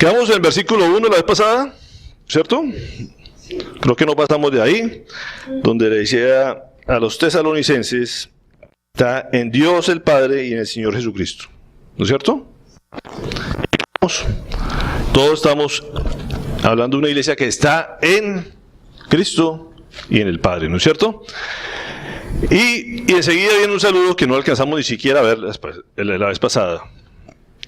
Quedamos en el versículo 1 la vez pasada, ¿cierto? Creo que no pasamos de ahí, donde le decía a los tesalonicenses, está en Dios el Padre y en el Señor Jesucristo, ¿no es cierto? Todos estamos hablando de una iglesia que está en Cristo y en el Padre, ¿no es cierto? Y enseguida viene un saludo que no alcanzamos ni siquiera a ver la vez pasada.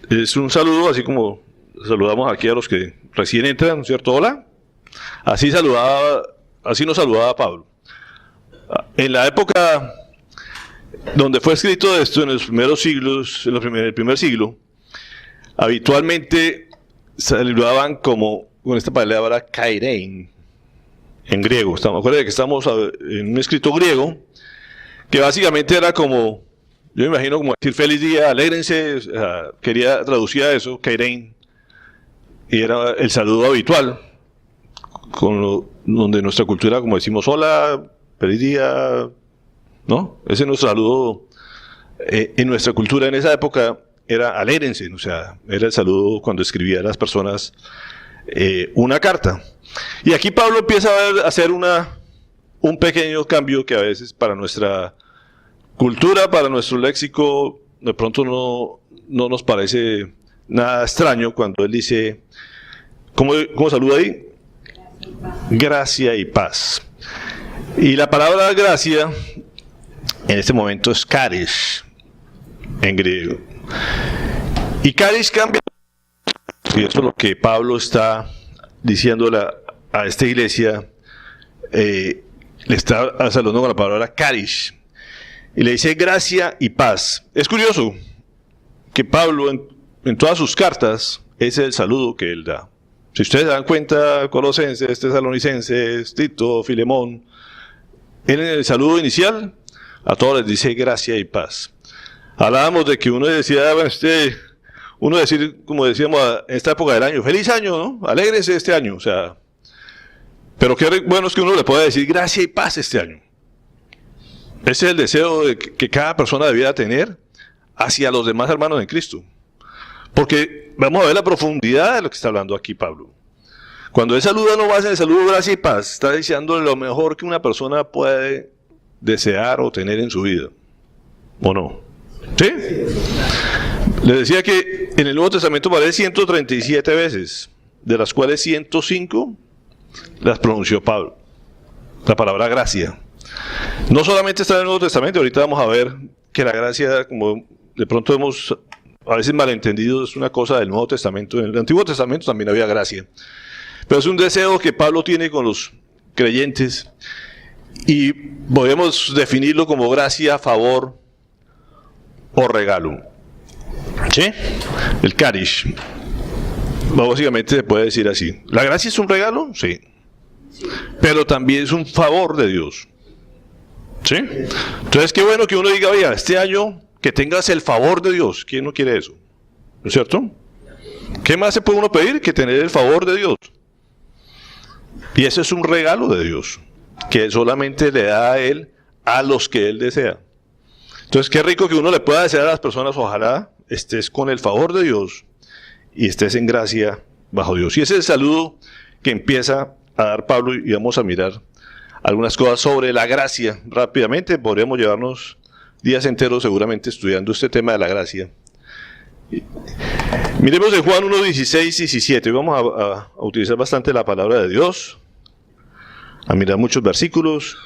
Es un saludo así como saludamos aquí a los que recién entran, ¿no es cierto? Hola. Así nos saludaba Pablo. En la época donde fue escrito esto, en los primeros siglos, en el primer siglo, habitualmente saludaban como con esta palabra kairein, en griego. Acuérdense que estamos en un escrito griego, que básicamente era como, yo me imagino como decir feliz día, alégrense, quería traducir a eso, kairein, y era el saludo habitual, donde nuestra cultura, como decimos, hola, feliz día, ¿no? Ese es nuestro saludo. En nuestra cultura en esa época era alégrense, o sea, era el saludo cuando escribía a las personas una carta. Y aquí Pablo empieza a hacer un pequeño cambio que a veces para nuestra cultura, para nuestro léxico, de pronto no nos parece nada extraño cuando él dice, ¿cómo saluda ahí? Gracia y paz. Y la palabra gracia en este momento es charis en griego. Y charis cambia, y eso es lo que Pablo está diciéndole a esta iglesia, le está saludando con la palabra charis, y le dice gracia y paz. Es curioso que Pablo en todas sus cartas, ese es el saludo que él da. Si ustedes se dan cuenta, Colosenses, Tesalonicenses, Tito, Filemón, él en el saludo inicial a todos les dice gracia y paz. Hablábamos de que uno decía, uno decir, como decíamos en esta época del año, feliz año, ¿no? Alégrese este año, o sea, pero qué bueno es que uno le pueda decir gracia y paz este año. Ese es el deseo que cada persona debiera tener hacia los demás hermanos en Cristo. Porque vamos a ver la profundidad de lo que está hablando aquí Pablo. Cuando él saluda no va a ser el saludo gracia y paz, está deseándole lo mejor que una persona puede desear o tener en su vida. ¿O no? ¿Sí? Les decía que en el Nuevo Testamento aparece 137 veces, de las cuales 105 las pronunció Pablo. La palabra gracia. No solamente está en el Nuevo Testamento, ahorita vamos a ver que la gracia, como de pronto hemos a veces malentendido, es una cosa del Nuevo Testamento. En el Antiguo Testamento también había gracia. Pero es un deseo que Pablo tiene con los creyentes y podemos definirlo como gracia, favor o regalo. ¿Sí? El charis. Básicamente se puede decir así. ¿La gracia es un regalo? Sí. Pero también es un favor de Dios. ¿Sí? Entonces, qué bueno que uno diga, oiga, este año que tengas el favor de Dios. ¿Quién no quiere eso? ¿No es cierto? ¿Qué más se puede uno pedir que tener el favor de Dios? Y ese es un regalo de Dios, que solamente le da a Él a los que Él desea. Entonces, qué rico que uno le pueda desear a las personas, ojalá estés con el favor de Dios y estés en gracia bajo Dios. Y ese es el saludo que empieza a dar Pablo, y vamos a mirar algunas cosas sobre la gracia. Rápidamente, podríamos llevarnos días enteros seguramente estudiando este tema de la gracia. Miremos en Juan 1, 16, 17. Vamos a utilizar bastante la palabra de Dios, a mirar muchos versículos.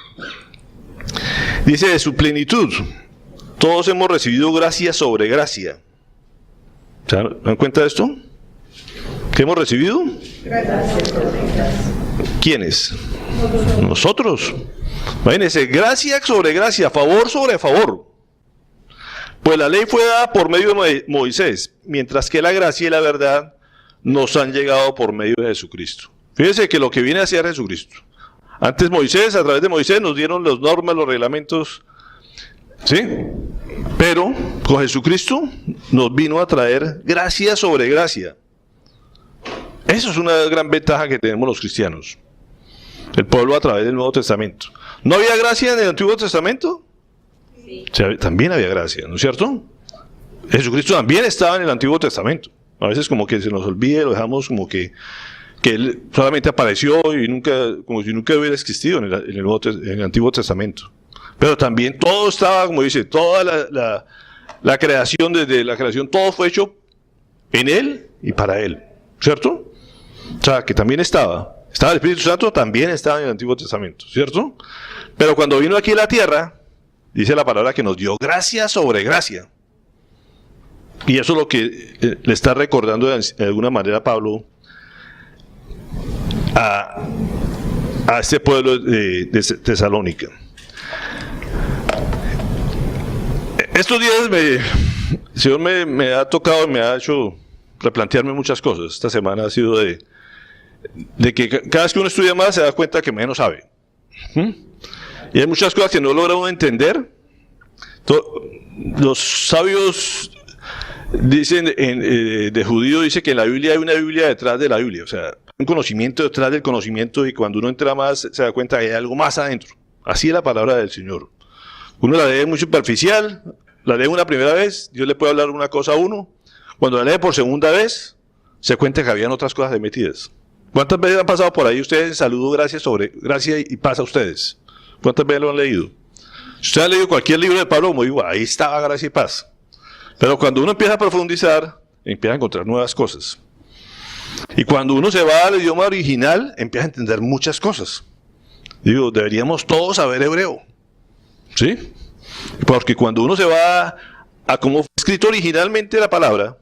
Dice, de su plenitud, todos hemos recibido gracia sobre gracia. ¿Se dan cuenta de esto? ¿Qué hemos recibido? ¿Quiénes? Nosotros. Imagínense, gracia sobre gracia, favor sobre favor. Pues la ley fue dada por medio de Moisés, mientras que la gracia y la verdad nos han llegado por medio de Jesucristo. Fíjense que lo que viene a hacer Jesucristo. Antes Moisés, a través de Moisés, nos dieron las normas, los reglamentos, ¿sí? Pero con Jesucristo nos vino a traer gracia sobre gracia. Eso es una gran ventaja que tenemos los cristianos. El pueblo a través del Nuevo Testamento. ¿No había gracia en el Antiguo Testamento? Sí. También había gracia, ¿no es cierto? Jesucristo también estaba en el Antiguo Testamento. A veces como que se nos olvida, lo dejamos como que Él solamente apareció y nunca, como si nunca hubiera existido en el Antiguo Testamento. Pero también todo estaba, como dice, toda la creación, desde la creación, todo fue hecho en Él y para Él, ¿cierto? O sea, que también estaba el Espíritu Santo, también estaba en el Antiguo Testamento, ¿cierto? Pero cuando vino aquí a la tierra, dice la palabra que nos dio gracia sobre gracia. Y eso es lo que le está recordando de alguna manera Pablo a este pueblo de Tesalónica. Estos días el Señor me ha tocado, me ha hecho replantearme muchas cosas. Esta semana ha sido de que cada vez que uno estudia más se da cuenta que menos sabe. Y hay muchas cosas que no logra uno entender. Los sabios dicen, de judío dice que en la Biblia hay una Biblia detrás de la Biblia. O sea, un conocimiento detrás del conocimiento, y cuando uno entra más se da cuenta que hay algo más adentro. Así es la palabra del Señor. Uno la lee muy superficial, la lee una primera vez, Dios le puede hablar una cosa a uno. Cuando la lee por segunda vez, se cuenta que habían otras cosas metidas. ¿Cuántas veces han pasado por ahí ustedes en saludo, gracia y paz a ustedes? ¿Cuántas veces lo han leído? Si ustedes han leído cualquier libro de Pablo, como digo, ahí estaba gracia y paz. Pero cuando uno empieza a profundizar, empieza a encontrar nuevas cosas. Y cuando uno se va al idioma original, empieza a entender muchas cosas. Digo, deberíamos todos saber hebreo. ¿Sí? Porque cuando uno se va a cómo fue escrito originalmente la palabra,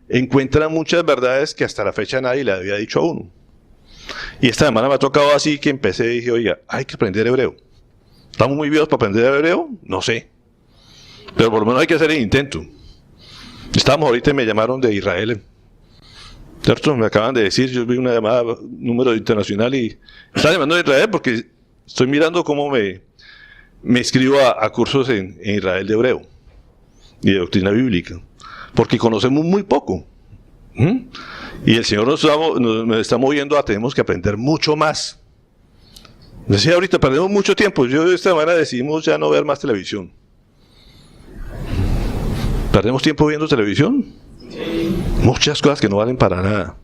encuentra muchas verdades que hasta la fecha nadie le había dicho a uno. Y esta semana me ha tocado así que empecé y dije, oiga, hay que aprender hebreo. ¿Estamos muy viejos para aprender hebreo? No sé. Pero por lo menos hay que hacer el intento. Estábamos ahorita y me llamaron de Israel. ¿Cierto? Me acaban de decir, yo vi una llamada, número internacional, y estaba llamando de Israel porque estoy mirando cómo me inscribo a cursos en Israel de hebreo y de doctrina bíblica, porque conocemos muy poco. Y el Señor nos está moviendo a tenemos que aprender mucho más. Decía ahorita, perdemos mucho tiempo. Yo de esta manera decidimos ya no ver más televisión. ¿Perdemos tiempo viendo televisión? Sí. Muchas cosas que no valen para nada.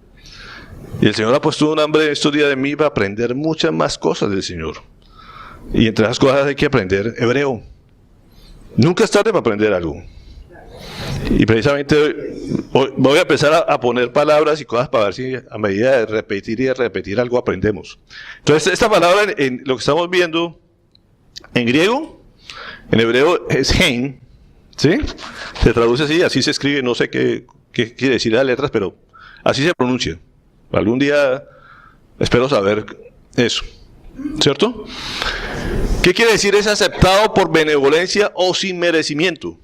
Y el Señor ha puesto un hambre estos días de mí para aprender muchas más cosas del Señor. Y entre esas cosas hay que aprender hebreo. Nunca es tarde para aprender algo. Y precisamente hoy voy a empezar a poner palabras y cosas para ver si a medida de repetir y de repetir algo aprendemos. Entonces, esta palabra en lo que estamos viendo en griego, en hebreo es hen, ¿sí? Se traduce así se escribe, no sé qué quiere decir las letras, pero así se pronuncia. Algún día espero saber eso, ¿cierto? ¿Qué quiere decir? Es aceptado por benevolencia o sin merecimiento.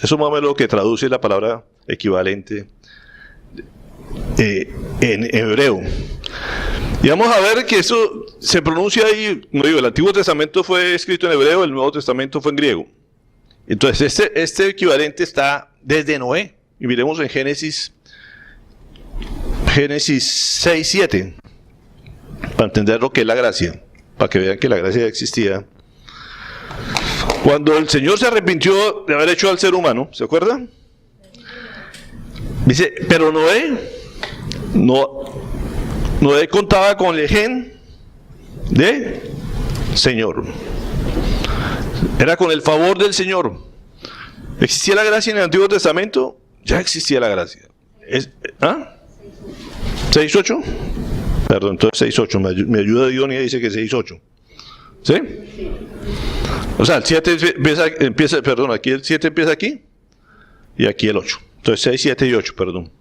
Eso más o menos lo que traduce la palabra equivalente en hebreo. Y vamos a ver que eso se pronuncia ahí, no digo, el Antiguo Testamento fue escrito en hebreo, el Nuevo Testamento fue en griego. Entonces este equivalente está desde Noé, y miremos en Génesis 6, 7, para entender lo que es la gracia, para que vean que la gracia ya existía. Cuando el Señor se arrepintió de haber hecho al ser humano, ¿se acuerdan? Dice, pero Noé contaba con el gen de Señor. Era con el favor del Señor. ¿Existía la gracia en el Antiguo Testamento? Ya existía la gracia. ¿Ah? ¿6.8? Perdón, entonces 6.8. Me ayuda Dionia y dice que 6.8. ¿Sí? O sea, el 7 empieza, perdón, aquí el 7 empieza aquí y aquí el 8. Entonces 6, 7 y 8, perdón.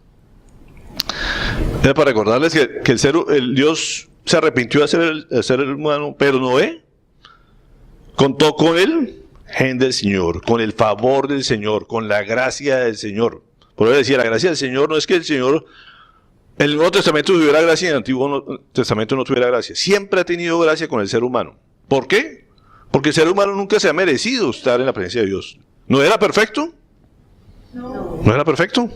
Era para recordarles que el Dios se arrepintió de hacer el ser humano, pero Noé contó con el gen del Señor, con el favor del Señor, con la gracia del Señor. Por eso decía, la gracia del Señor no es que el Señor, el Nuevo Testamento tuviera gracia y el Antiguo Testamento no tuviera gracia. Siempre ha tenido gracia con el ser humano. ¿Por qué? Porque el ser humano nunca se ha merecido estar en la presencia de Dios. ¿No era perfecto? No. ¿No era perfecto?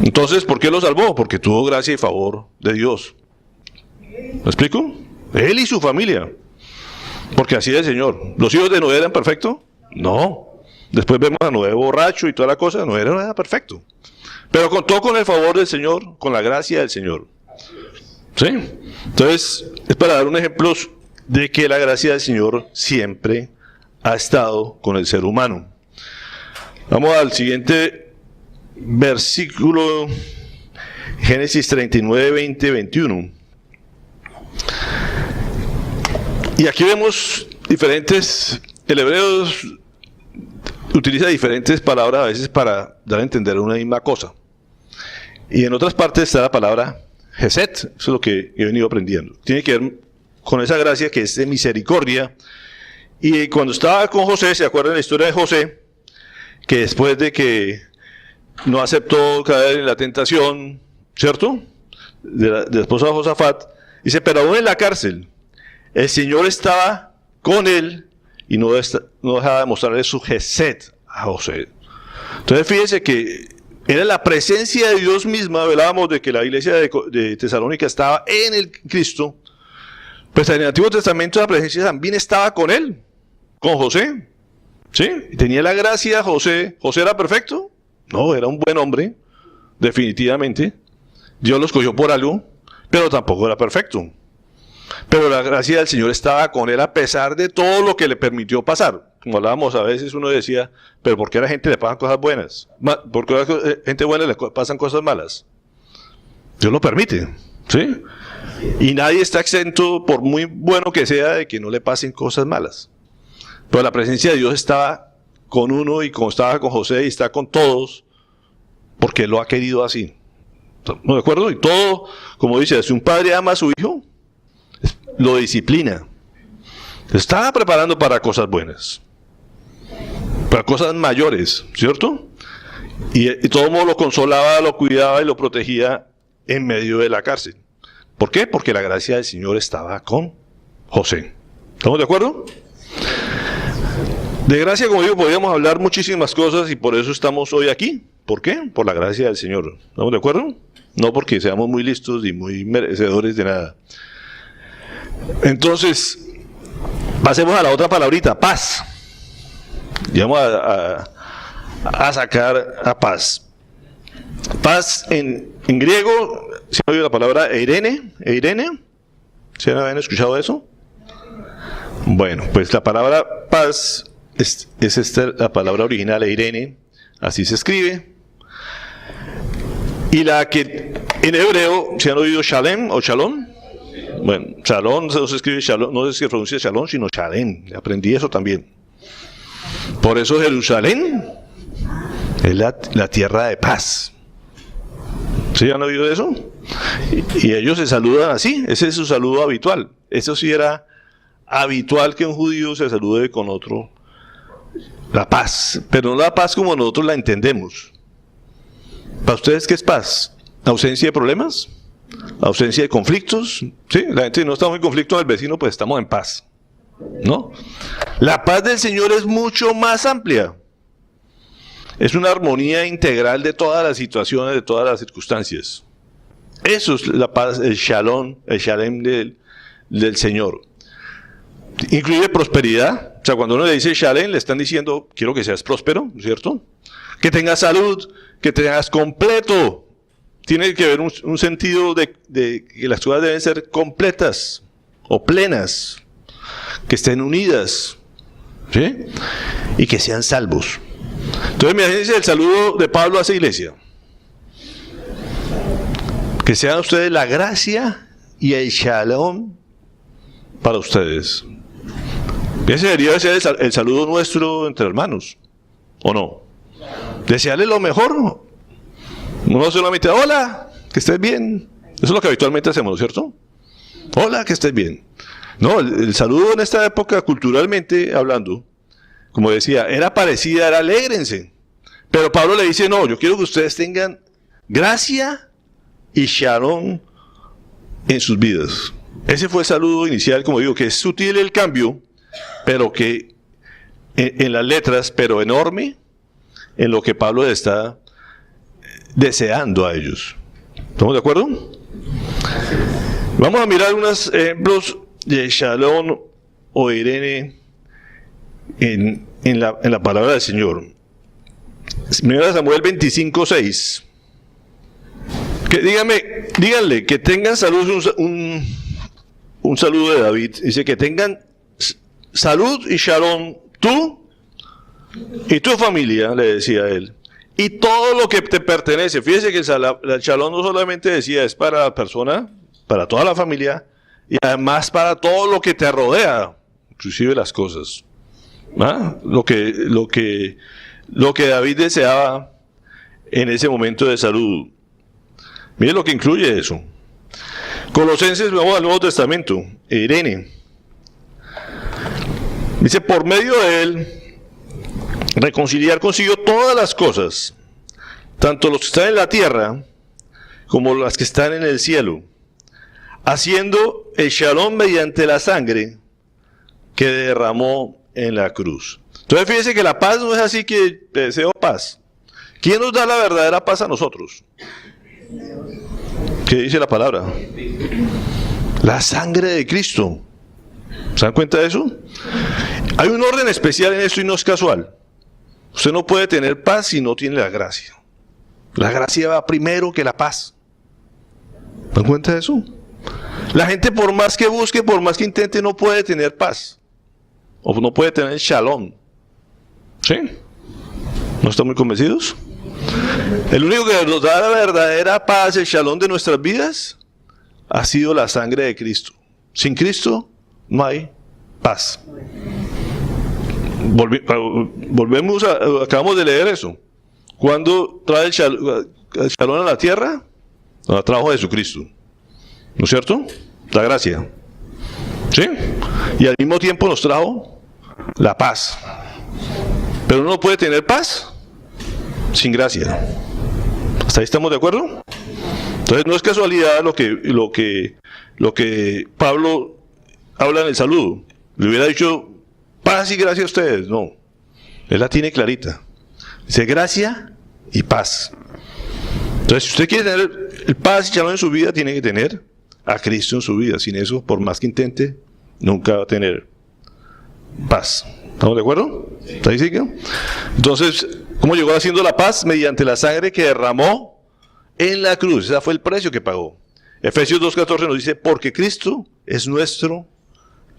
Entonces, ¿por qué lo salvó? Porque tuvo gracia y favor de Dios. ¿Me explico? Él y su familia. Porque así es el Señor. ¿Los hijos de Noé eran perfectos? No. Después vemos a Noé borracho y toda la cosa. Noé no era perfecto. pero contó con el favor del Señor, con la gracia del Señor. ¿Sí? Entonces, es para dar un ejemplo de que la gracia del Señor siempre ha estado con el ser humano. Vamos al siguiente versículo, Génesis 39, 20, 21. Y aquí vemos diferentes, el hebreo utiliza diferentes palabras a veces para dar a entender una misma cosa. Y en otras partes está la palabra Hesed, eso es lo que he venido aprendiendo. Tiene que ver con esa gracia que es de misericordia. Y cuando estaba con José, ¿se acuerdan la historia de José? Que después de que no aceptó caer en la tentación, ¿cierto? De la esposa de Josafat, dice, pero aún en la cárcel, el Señor estaba con él y no dejaba de mostrarle su Hesed a José. Entonces fíjense que era la presencia de Dios misma. Hablábamos de que la iglesia de Tesalónica estaba en el Cristo. Pues en el Antiguo Testamento la presencia también estaba con él, con José. ¿Sí? Y tenía la gracia José. ¿José era perfecto? No, era un buen hombre, definitivamente. Dios lo escogió por algo, pero tampoco era perfecto. Pero la gracia del Señor estaba con él a pesar de todo lo que le permitió pasar. Como hablábamos, a veces uno decía, pero ¿por qué a la gente le pasan cosas buenas? ¿Por qué a la gente buena le pasan cosas malas? Dios lo permite, ¿sí? Y nadie está exento, por muy bueno que sea, de que no le pasen cosas malas. Pero la presencia de Dios estaba con uno y como estaba con José y está con todos, porque Él lo ha querido así. ¿No de acuerdo? Y todo, como dice, si un padre ama a su hijo, lo disciplina. Se estaba preparando para cosas buenas, para cosas mayores, ¿cierto? Y de todo modo lo consolaba, lo cuidaba y lo protegía en medio de la cárcel. ¿Por qué? Porque la gracia del Señor estaba con José. ¿Estamos de acuerdo? De gracia, como digo, podríamos hablar muchísimas cosas y por eso estamos hoy aquí. ¿Por qué? Por la gracia del Señor. ¿Estamos de acuerdo? No porque seamos muy listos y muy merecedores de nada. Entonces, pasemos a la otra palabrita, paz. Y vamos a sacar a paz. Paz en griego, ¿se ha oído la palabra eirene? ¿Se han escuchado eso? Bueno, pues la palabra paz es esta, la palabra original eirene, así se escribe. Y la que en hebreo, ¿se han oído shalem o shalom? Bueno, shalom no se escribe shalom, no se pronuncia shalom, sino shalem. Aprendí eso también. Por eso Jerusalén es la tierra de paz. ¿Sí han oído eso? Y ellos se saludan así, ese es su saludo habitual. Eso sí era habitual que un judío se salude con otro. La paz, pero no la paz como nosotros la entendemos. ¿Para ustedes qué es paz? ¿Ausencia de problemas? ¿Ausencia de conflictos? ¿Sí? La gente no estamos en conflicto con el vecino, pues estamos en paz. ¿No? La paz del Señor es mucho más amplia. Es una armonía integral de todas las situaciones, de todas las circunstancias. Eso es la paz, el shalom del Señor. Incluye prosperidad. O sea, cuando uno le dice shalom, le están diciendo, quiero que seas próspero, ¿cierto? Que tengas salud, que tengas completo. Tiene que haber un sentido de que las cosas deben ser completas o plenas, que estén unidas, ¿sí? Y que sean salvos. Entonces, imagínense el saludo de Pablo a esa iglesia. Que sean ustedes la gracia y el shalom para ustedes. Ese debería ser el saludo nuestro entre hermanos, ¿o no? Desearle lo mejor. No solamente, hola, que estés bien. Eso es lo que habitualmente hacemos, ¿cierto? Hola, que estés bien. No, el saludo en esta época, culturalmente hablando, como decía, era parecida, era alégrense. Pero Pablo le dice, no, yo quiero que ustedes tengan gracia y shalom en sus vidas. Ese fue el saludo inicial, como digo, que es sutil el cambio, pero que en las letras, pero enorme, en lo que Pablo está deseando a ellos. ¿Estamos de acuerdo? Vamos a mirar unos ejemplos de shalom o eirene en la palabra del Señor. 1 Samuel 25:6. Díganle que tengan salud, un saludo de David. Dice que tengan salud y shalom, tú y tu familia, le decía él, y todo lo que te pertenece. Fíjese que el shalom no solamente decía, es para la persona, para toda la familia, y además para todo lo que te rodea, inclusive las cosas. ¿Ah? Lo que David deseaba en ese momento de salud. Mire lo que incluye eso. Colosenses, vamos al Nuevo Testamento, Irene. Dice, por medio de él, reconciliar consigo todas las cosas, tanto los que están en la tierra, como las que están en el cielo, haciendo el shalom mediante la sangre que derramó en la cruz. Entonces fíjese que la paz no es así que te deseo paz. ¿Quién nos da la verdadera paz a nosotros? ¿Qué dice la palabra? La sangre de Cristo. ¿Se dan cuenta de eso? Hay un orden especial en esto y no es casual. Usted no puede tener paz si no tiene la gracia. La gracia va primero que la paz. ¿Se dan cuenta de eso? La gente, por más que busque, por más que intente, no puede tener paz. O no puede tener shalom. ¿Sí? ¿No están muy convencidos? El único que nos da la verdadera paz, el shalom de nuestras vidas, ha sido la sangre de Cristo. Sin Cristo no hay paz. Acabamos de leer eso. Cuando trae el shalom a la tierra, la trajo Jesucristo. ¿No es cierto? La gracia. ¿Sí? Y al mismo tiempo nos trajo la paz. Pero uno no puede tener paz sin gracia. ¿Hasta ahí estamos de acuerdo? Entonces no es casualidad lo que Pablo habla en el saludo. Le hubiera dicho paz y gracia a ustedes. No. Él la tiene clarita. Dice gracia y paz. Entonces, si usted quiere tener el paz y shalom en su vida, tiene que tener a Cristo en su vida. Sin eso, por más que intente, nunca va a tener paz. ¿Estamos de acuerdo? ¿Está ahí, sigue? Entonces, ¿cómo llegó haciendo la paz? Mediante la sangre que derramó en la cruz. Ese fue el precio que pagó. Efesios 2:14 nos dice, porque Cristo es nuestro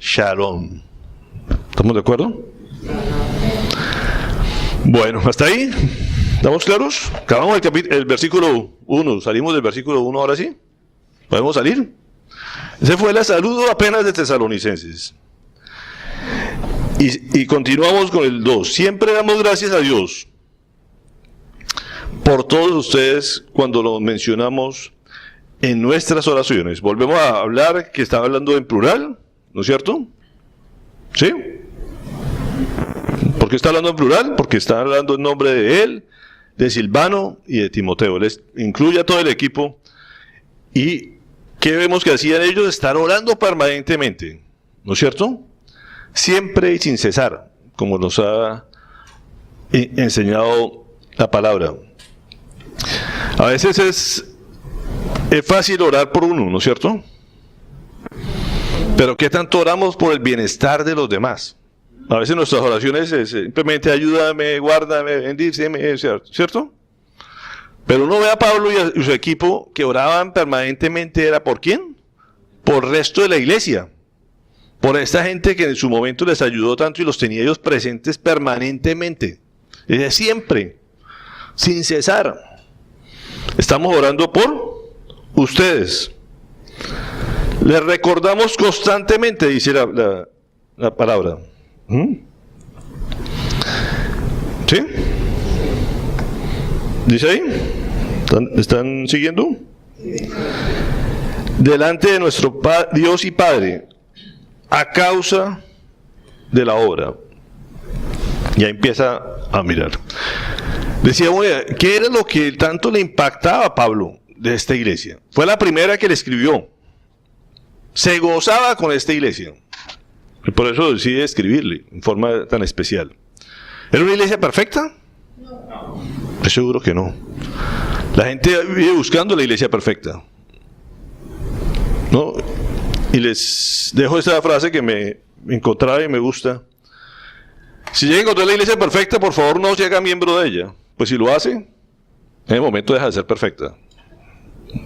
shalom. ¿Estamos de acuerdo? Bueno, ¿hasta ahí? ¿Estamos claros? Acabamos el versículo 1. Salimos del versículo 1 ahora sí. ¿Podemos salir? Ese fue el saludo apenas de Tesalonicenses. Y continuamos con el 2. Siempre damos gracias a Dios por todos ustedes cuando lo mencionamos en nuestras oraciones. Volvemos a hablar que está hablando en plural, ¿no es cierto? ¿Sí? ¿Por qué está hablando en plural? Porque está hablando en nombre de él, de Silvano y de Timoteo. Les incluye a todo el equipo. ¿Y qué vemos que hacían ellos? Estar orando permanentemente, ¿no es cierto? Siempre y sin cesar, como nos ha enseñado la palabra. A veces es fácil orar por uno, ¿no es cierto? Pero ¿qué tanto oramos por el bienestar de los demás? A veces nuestras oraciones es simplemente ayúdame, guárdame, bendíceme, ¿cierto? Pero uno ve a Pablo y su equipo que oraban permanentemente, ¿era por quién? Por el resto de la iglesia. Por esta gente que en su momento les ayudó tanto y los tenía ellos presentes permanentemente. Es siempre, sin cesar. Estamos orando por ustedes. Les recordamos constantemente, dice la palabra. ¿Sí? ¿Dice ahí? ¿Están siguiendo? Delante de nuestro Dios y Padre, a causa de la obra. Ya empieza a mirar. Decía, bueno, ¿qué era lo que tanto le impactaba a Pablo de esta iglesia? Fue la primera que le escribió. Se gozaba con esta iglesia. Y por eso decide escribirle en forma tan especial. ¿Era una iglesia perfecta? No. Estoy seguro que no. La gente vive buscando la iglesia perfecta. ¿No? Y les dejo esta frase que me encontraba y me gusta. Si llega a encontrar la iglesia perfecta, por favor no se haga miembro de ella. Pues si lo hace, en el momento deja de ser perfecta.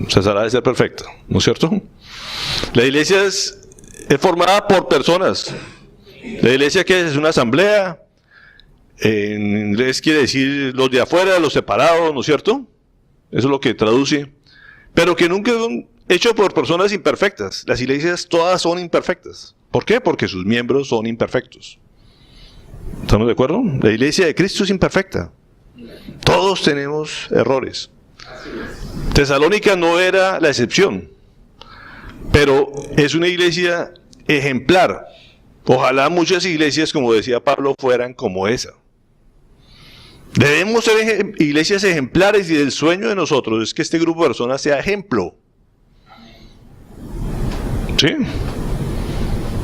cesará de ser perfecta, ¿no es cierto? La iglesia es formada por personas. La iglesia, ¿qué es? Es una asamblea. En inglés quiere decir los de afuera, los separados, ¿no es cierto? Eso es lo que traduce. Pero que nunca son hechos por personas imperfectas. Las iglesias todas son imperfectas. ¿Por qué? Porque sus miembros son imperfectos. ¿Estamos de acuerdo? La iglesia de Cristo es imperfecta. Todos tenemos errores. Tesalónica no era la excepción, pero es una iglesia ejemplar. Ojalá muchas iglesias, como decía Pablo, fueran como esa. Debemos ser iglesias ejemplares, y el sueño de nosotros es que este grupo de personas sea ejemplo. ¿Sí?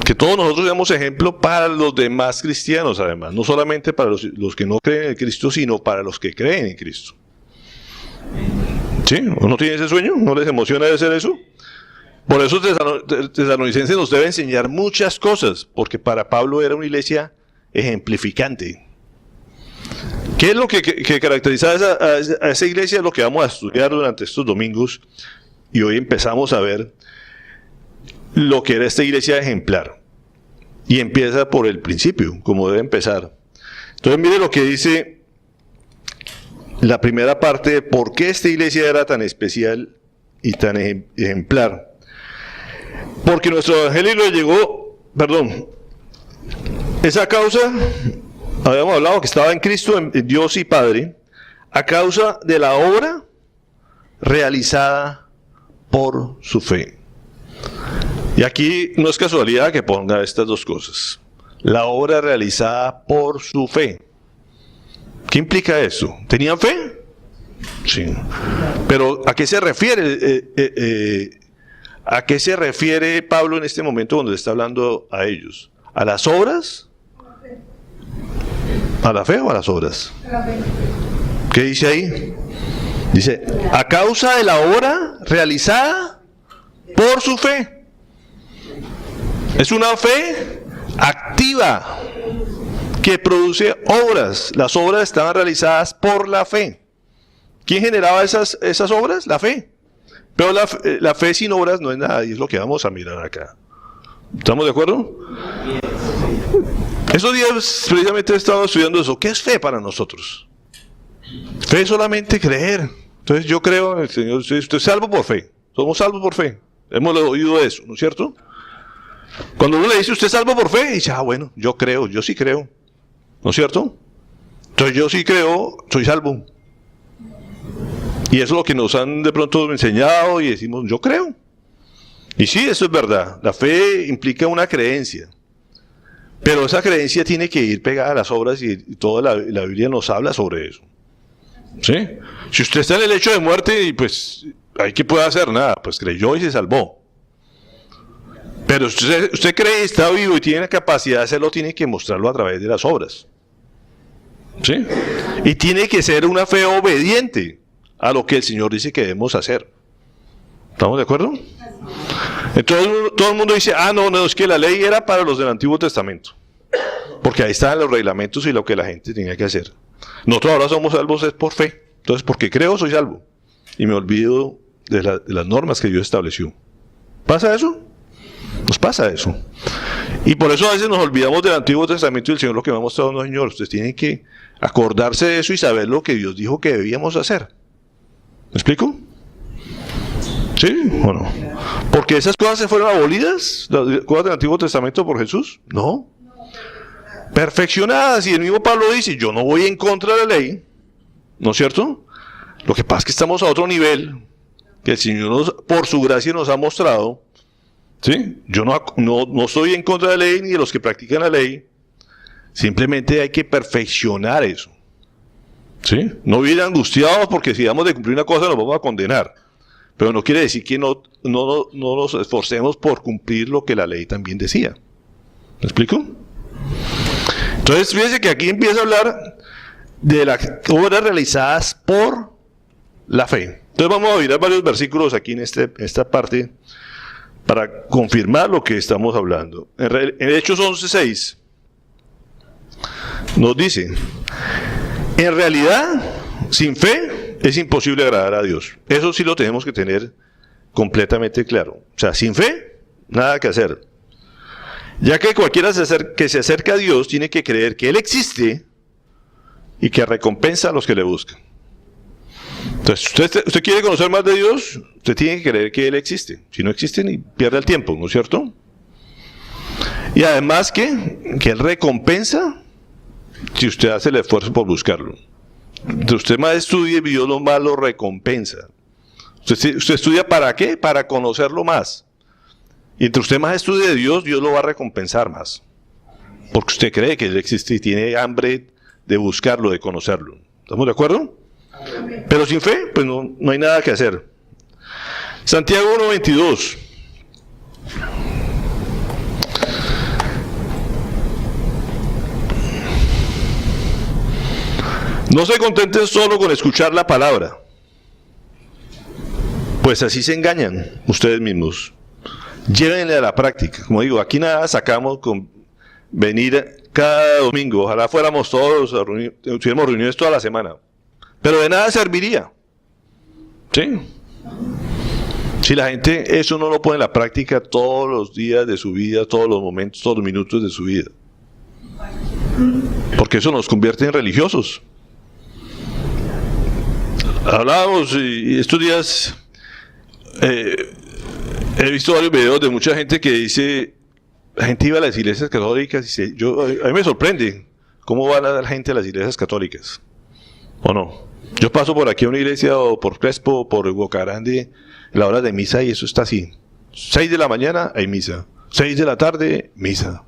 Que todos nosotros seamos ejemplo para los demás cristianos, además. No solamente para los que no creen en Cristo, sino para los que creen en Cristo. ¿Sí? ¿O no tienen ese sueño? ¿No les emociona de hacer eso? Por eso Tesalonicenses nos debe enseñar muchas cosas, porque para Pablo era una iglesia ejemplificante. ¿Qué es lo que caracterizaba a esa iglesia? Lo que vamos a estudiar durante estos domingos, y hoy empezamos a ver lo que era esta iglesia ejemplar. Y empieza por el principio, como debe empezar. Entonces mire lo que dice la primera parte de por qué esta iglesia era tan especial y tan ejemplar. Porque nuestro evangelio llegó, esa causa, habíamos hablado que estaba en Cristo, en Dios y Padre, a causa de la obra realizada por su fe. Y aquí no es casualidad que ponga estas dos cosas. La obra realizada por su fe. ¿Qué implica eso? ¿Tenían fe? Sí. Pero ¿a qué se refiere? ¿A qué se refiere Pablo en este momento cuando le está hablando a ellos? ¿A las obras? ¿A la fe o a las obras? ¿Qué dice ahí? Dice, a causa de la obra realizada por su fe. Es una fe activa que produce obras. Las obras estaban realizadas por la fe. ¿Quién generaba esas obras? La fe. Pero la fe sin obras no es nada, y es lo que vamos a mirar acá. ¿Estamos de acuerdo? Esos días precisamente he estado estudiando eso. ¿Qué es fe para nosotros? Fe es solamente creer. Entonces yo creo en el Señor. Usted es salvo por fe. Somos salvos por fe. Hemos oído eso, ¿no es cierto? Cuando uno le dice, usted es salvo por fe, dice, bueno, yo creo, yo sí creo. ¿No es cierto? Entonces yo sí creo, soy salvo. Y eso es lo que nos han de pronto enseñado y decimos, yo creo. Y sí, eso es verdad. La fe implica una creencia. Pero esa creencia tiene que ir pegada a las obras, y toda la Biblia nos habla sobre eso. ¿Sí? Si usted está en el lecho de muerte, y pues, ¿hay qué puede hacer? Nada, pues creyó y se salvó. Pero usted cree, está vivo y tiene la capacidad de hacerlo, tiene que mostrarlo a través de las obras. ¿Sí? Y tiene que ser una fe obediente a lo que el Señor dice que debemos hacer. ¿Estamos de acuerdo? Entonces todo el mundo dice, no, es que la ley era para los del Antiguo Testamento. Porque ahí estaban los reglamentos y lo que la gente tenía que hacer. Nosotros ahora somos salvos es por fe. Entonces, porque creo, soy salvo. Y me olvido de las normas que Dios estableció. ¿Pasa eso? Nos pasa eso. Y por eso a veces nos olvidamos del Antiguo Testamento, y el Señor lo que me ha mostrado, no, Señor, ustedes tienen que acordarse de eso y saber lo que Dios dijo que debíamos hacer. ¿Me explico? ¿Sí o no? ¿Porque esas cosas se fueron abolidas, las cosas del Antiguo Testamento, por Jesús? No. Perfeccionadas, y el mismo Pablo dice, yo no voy en contra de la ley, ¿no es cierto? Lo que pasa es que estamos a otro nivel, que el Señor por su gracia nos ha mostrado. ¿Sí? Yo no estoy en contra de la ley ni de los que practican la ley. Simplemente hay que perfeccionar eso. ¿Sí? No vivir angustiados porque si dejamos de cumplir una cosa nos vamos a condenar. Pero no quiere decir que no nos esforcemos por cumplir lo que la ley también decía. ¿Me explico? Entonces fíjense que aquí empieza a hablar de las obras realizadas por la fe. Entonces vamos a mirar varios versículos aquí en esta parte para confirmar lo que estamos hablando. En Hechos 11:6 nos dice, en realidad, sin fe es imposible agradar a Dios. Eso sí lo tenemos que tener completamente claro. O sea, sin fe, nada que hacer. Ya que cualquiera que se acerca a Dios tiene que creer que Él existe y que recompensa a los que le buscan. Entonces, usted quiere conocer más de Dios, usted tiene que creer que Él existe. Si no existe, ni pierde el tiempo, ¿no es cierto? Y además que Él recompensa si usted hace el esfuerzo por buscarlo. Entonces, usted más estudia y Dios lo más lo recompensa. Usted estudia ¿para qué? Para conocerlo más. Y entre usted más estudie de Dios, Dios lo va a recompensar más. Porque usted cree que Él existe y tiene hambre de buscarlo, de conocerlo. ¿Estamos de acuerdo? Pero sin fe, pues no hay nada que hacer. Santiago 1:22. No se contenten solo con escuchar la palabra, pues así se engañan ustedes mismos. Llévenle a la práctica. Como digo, aquí nada sacamos con venir cada domingo. Ojalá fuéramos todos, tuviéramos reuniones toda la semana. Pero de nada serviría. ¿Sí? Si la gente eso no lo pone en la práctica todos los días de su vida, todos los momentos, todos los minutos de su vida. Porque eso nos convierte en religiosos. Hablábamos y estos días he visto varios videos de mucha gente que dice, la gente iba a las iglesias católicas y a mí me sorprende cómo va la gente a las iglesias católicas. ¿O no? Yo paso por aquí a una iglesia o por Crespo o por Boca Grande en la hora de misa y eso está así. 6 de la mañana hay misa, 6 de la tarde misa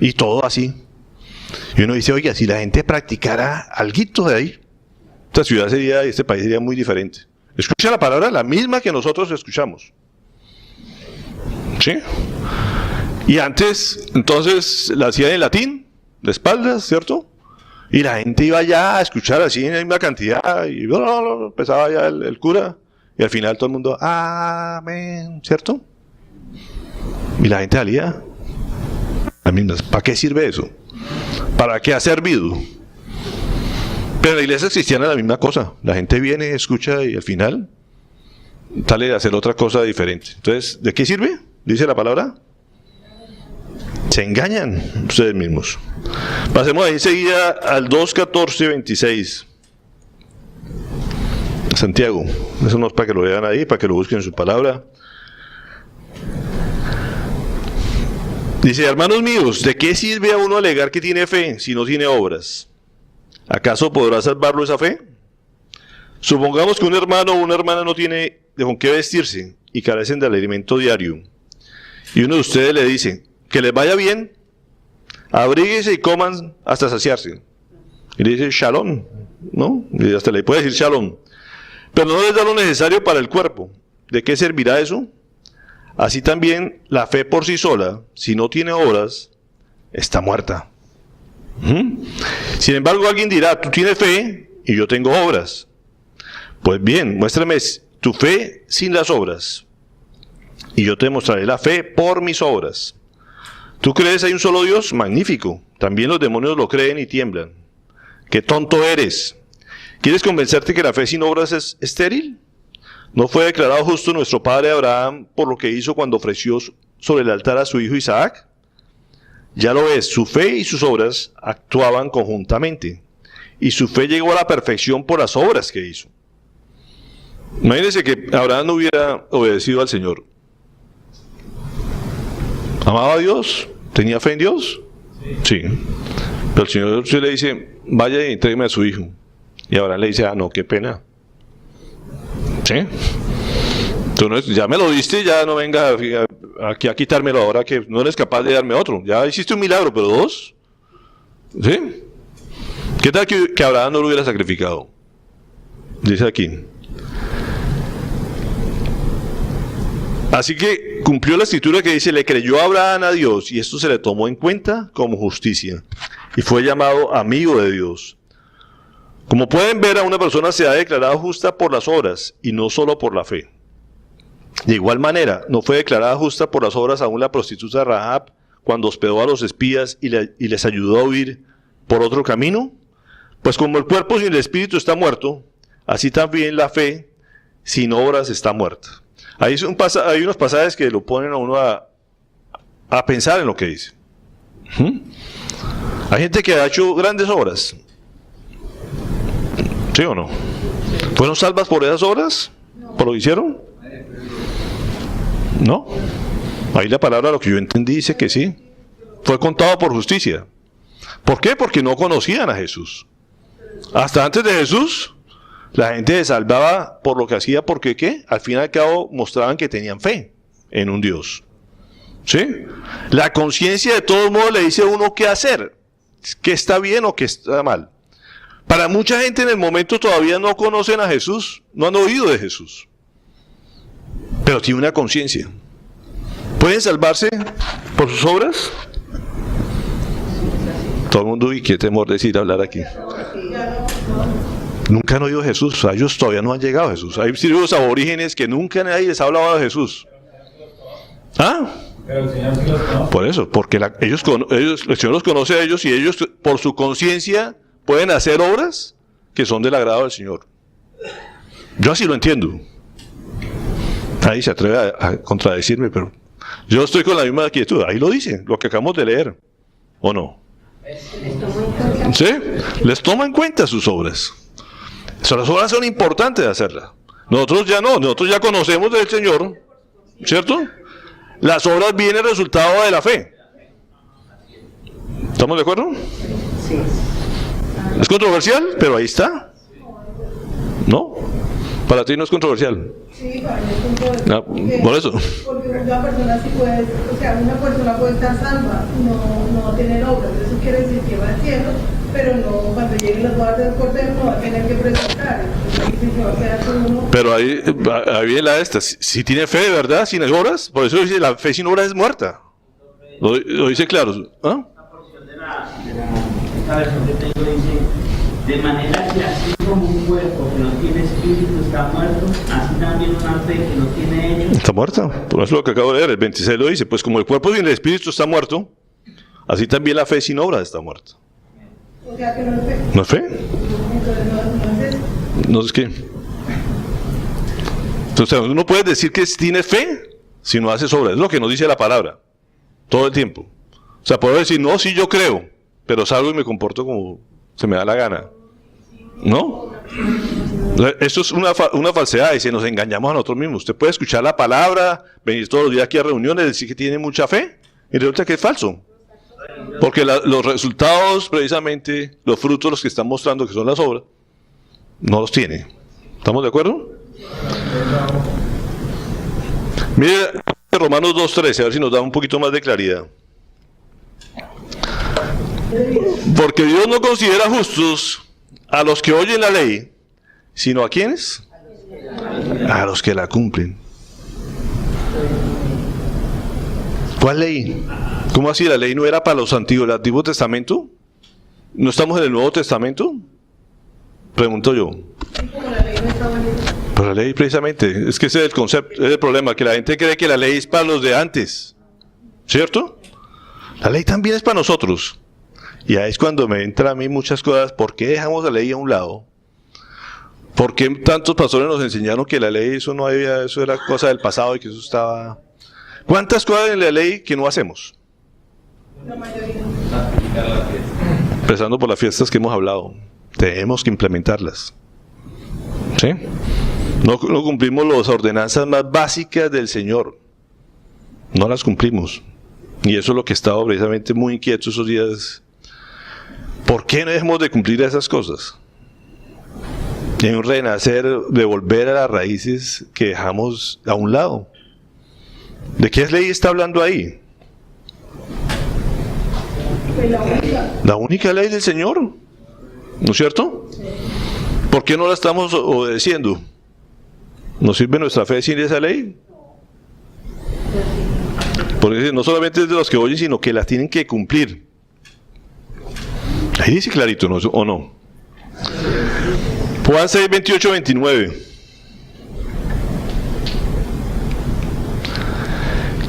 y todo así. Y uno dice, oiga, si la gente practicara alguito de ahí, esta ciudad sería, este país sería muy diferente. Escucha la palabra, la misma que nosotros escuchamos. ¿Sí? Y antes, entonces, la hacían en latín, de espaldas, ¿cierto? Y la gente iba ya a escuchar así en la misma cantidad, y empezaba ya el cura, y al final todo el mundo, amén, ¿cierto? Y la gente salía. ¿Para qué sirve eso? ¿Para qué ha servido? Pero en la iglesia cristiana es la misma cosa. La gente viene, escucha y al final sale a hacer otra cosa diferente. Entonces, ¿de qué sirve? Dice la palabra. Se engañan ustedes mismos. Pasemos ahí enseguida al 2:14-26. Santiago. Eso no es para que lo vean ahí, para que lo busquen en su palabra. Dice, hermanos míos, ¿de qué sirve a uno alegar que tiene fe si no tiene obras? ¿Acaso podrá salvarlo esa fe? Supongamos que un hermano o una hermana no tiene con qué vestirse y carecen del alimento diario. Y uno de ustedes le dice, que les vaya bien, abríguense y coman hasta saciarse. Y le dice, shalom, ¿no? Y hasta le puede decir shalom. Pero no les da lo necesario para el cuerpo. ¿De qué servirá eso? Así también la fe por sí sola, si no tiene obras, está muerta. Sin embargo, alguien dirá, tú tienes fe y yo tengo obras. Pues bien, muéstrame tu fe sin las obras, y yo te mostraré la fe por mis obras. ¿Tú crees hay un solo Dios? Magnífico. También los demonios lo creen y tiemblan. ¡Qué tonto eres! ¿Quieres convencerte que la fe sin obras es estéril? ¿No fue declarado justo nuestro padre Abraham por lo que hizo cuando ofreció sobre el altar a su hijo Isaac? Ya lo ves, su fe y sus obras actuaban conjuntamente, y su fe llegó a la perfección por las obras que hizo. Imagínense que Abraham no hubiera obedecido al Señor. ¿Amaba a Dios? ¿Tenía fe en Dios? Sí. Pero el Señor le dice, vaya y entrégueme a su hijo. Y Abraham le dice, no, qué pena. ¿Sí? Tú no, ya me lo diste, ya no venga aquí a quitármelo ahora que no eres capaz de darme otro. Ya hiciste un milagro, pero dos. ¿Sí? ¿Qué tal que Abraham no lo hubiera sacrificado? Dice aquí. Así que cumplió la escritura que dice, le creyó Abraham a Dios y esto se le tomó en cuenta como justicia. Y fue llamado amigo de Dios. Como pueden ver, a una persona se ha declarado justa por las obras y no solo por la fe. De igual manera, no fue declarada justa por las obras aún la prostituta Rahab cuando hospedó a los espías y les ayudó a huir por otro camino. Pues como el cuerpo sin el espíritu está muerto, así también la fe sin obras está muerta. Hay unos pasajes que lo ponen a uno a pensar en lo que dice. Hay gente que ha hecho grandes obras. ¿Sí o no? ¿Fueron salvas por esas obras? ¿Por lo que hicieron? ¿No? Ahí la palabra, lo que yo entendí, dice que sí. Fue contado por justicia. ¿Por qué? Porque no conocían a Jesús. Hasta antes de Jesús, la gente se salvaba por lo que hacía, porque ¿qué? Al fin y al cabo mostraban que tenían fe en un Dios. ¿Sí? La conciencia de todos modos le dice a uno qué hacer, qué está bien o qué está mal. Para mucha gente en el momento todavía no conocen a Jesús, no han oído de Jesús, pero tiene una conciencia. ¿Pueden salvarse por sus obras? Todo el mundo, y qué temor decir hablar aquí. Nunca han oído de Jesús, a ellos todavía no han llegado a Jesús. Hay tribus aborígenes que nunca nadie les ha hablado de Jesús. ¿Ah? Por eso, porque el Señor los conoce a ellos y ellos por su conciencia pueden hacer obras que son del agrado del Señor. Yo así lo entiendo. Ahí se atreve a contradecirme, pero yo estoy con la misma quietud. Ahí lo dice, lo que acabamos de leer. ¿O no? ¿Sí? Les toma en cuenta sus obras. Las obras son importantes de hacerlas. Nosotros ya no, nosotros ya conocemos del Señor, ¿cierto? Las obras vienen resultado de la fe. ¿Estamos de acuerdo? Sí. Es controversial, pero ahí está. ¿No? Para ti no es controversial. Sí, para mí es controversial. Por eso. Porque una persona sí puede, o sea, una persona puede estar salva, no tener obras. Eso quiere decir que va al cielo, pero no, cuando lleguen las bodas del Cordero no va a tener que presentar. Pero ahí viene la esta. Si tiene fe de verdad, sin obras, por eso dice la fe sin obras es muerta. Lo dice claro. ¿Ah? Esta porción de esta versión que tengo dice: de manera que así como un cuerpo que no tiene espíritu está muerto, así también una fe que no tiene hecho está muerta. Por eso es lo que acabo de leer, el 26 lo dice. Pues como el cuerpo sin el espíritu está muerto, así también la fe sin obras está muerta. O sea que no es fe. ¿No es fe? Entonces no es eso. No es que. Entonces uno puede decir que tiene fe si no hace obras. Es lo que nos dice la palabra todo el tiempo. O sea, puedo decir, no, sí, yo creo, pero salgo y me comporto como se me da la gana. ¿No? Eso es una falsedad y se nos engañamos a nosotros mismos. Usted puede escuchar la palabra, venir todos los días aquí a reuniones, decir que tiene mucha fe y resulta que es falso. Porque los resultados, precisamente, los frutos, los que están mostrando que son las obras, no los tiene. ¿Estamos de acuerdo? Mire Romanos 2:13, a ver si nos da un poquito más de claridad. Porque Dios no considera justos a los que oyen la ley, sino ¿a quiénes? A los que la cumplen. ¿Cuál ley? ¿Cómo así? ¿La ley no era para los antiguos, el Antiguo Testamento? ¿No estamos en el Nuevo Testamento? Pregunto yo. Pero la ley precisamente, es que ese es el concepto, es el problema, que la gente cree que la ley es para los de antes. ¿Cierto? La ley también es para nosotros. Y ahí es cuando me entra a mí muchas cosas. ¿Por qué dejamos la ley a un lado? ¿Por qué tantos pastores nos enseñaron que la ley, eso era cosa del pasado y que eso estaba... ¿Cuántas cosas en la ley que no hacemos? La mayoría. Empezando por las fiestas que hemos hablado. Tenemos que implementarlas. ¿Sí? No cumplimos las ordenanzas más básicas del Señor. No las cumplimos. Y eso es lo que he estado precisamente muy inquieto esos días. ¿Por qué no dejamos de cumplir esas cosas? En un renacer, de volver a las raíces que dejamos a un lado. ¿De qué ley está hablando ahí? La única ley del Señor. ¿No es cierto? ¿Por qué no la estamos obedeciendo? ¿Nos sirve nuestra fe sin esa ley? Porque no solamente es de los que oyen, sino que las tienen que cumplir. Ahí dice clarito, ¿no? ¿O no? Juan 6, 28, 29.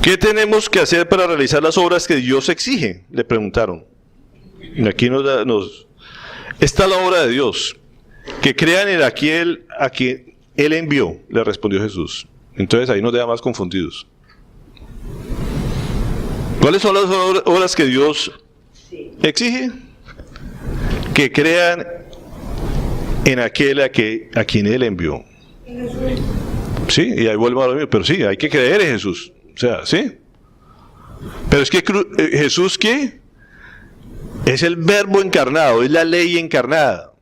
¿Qué tenemos que hacer para realizar las obras que Dios exige? Le preguntaron. Y aquí esta es la obra de Dios, que crean en aquel a quien Él envió, le respondió Jesús. Entonces ahí nos deja más confundidos. ¿Cuáles son las obras que Dios exige? Que crean en aquel a quien Él envió. Sí, y ahí vuelvo a lo mismo, pero sí, hay que creer en Jesús. O sea, sí. Pero es que Jesús, ¿qué? Es el verbo encarnado, es la ley encarnada.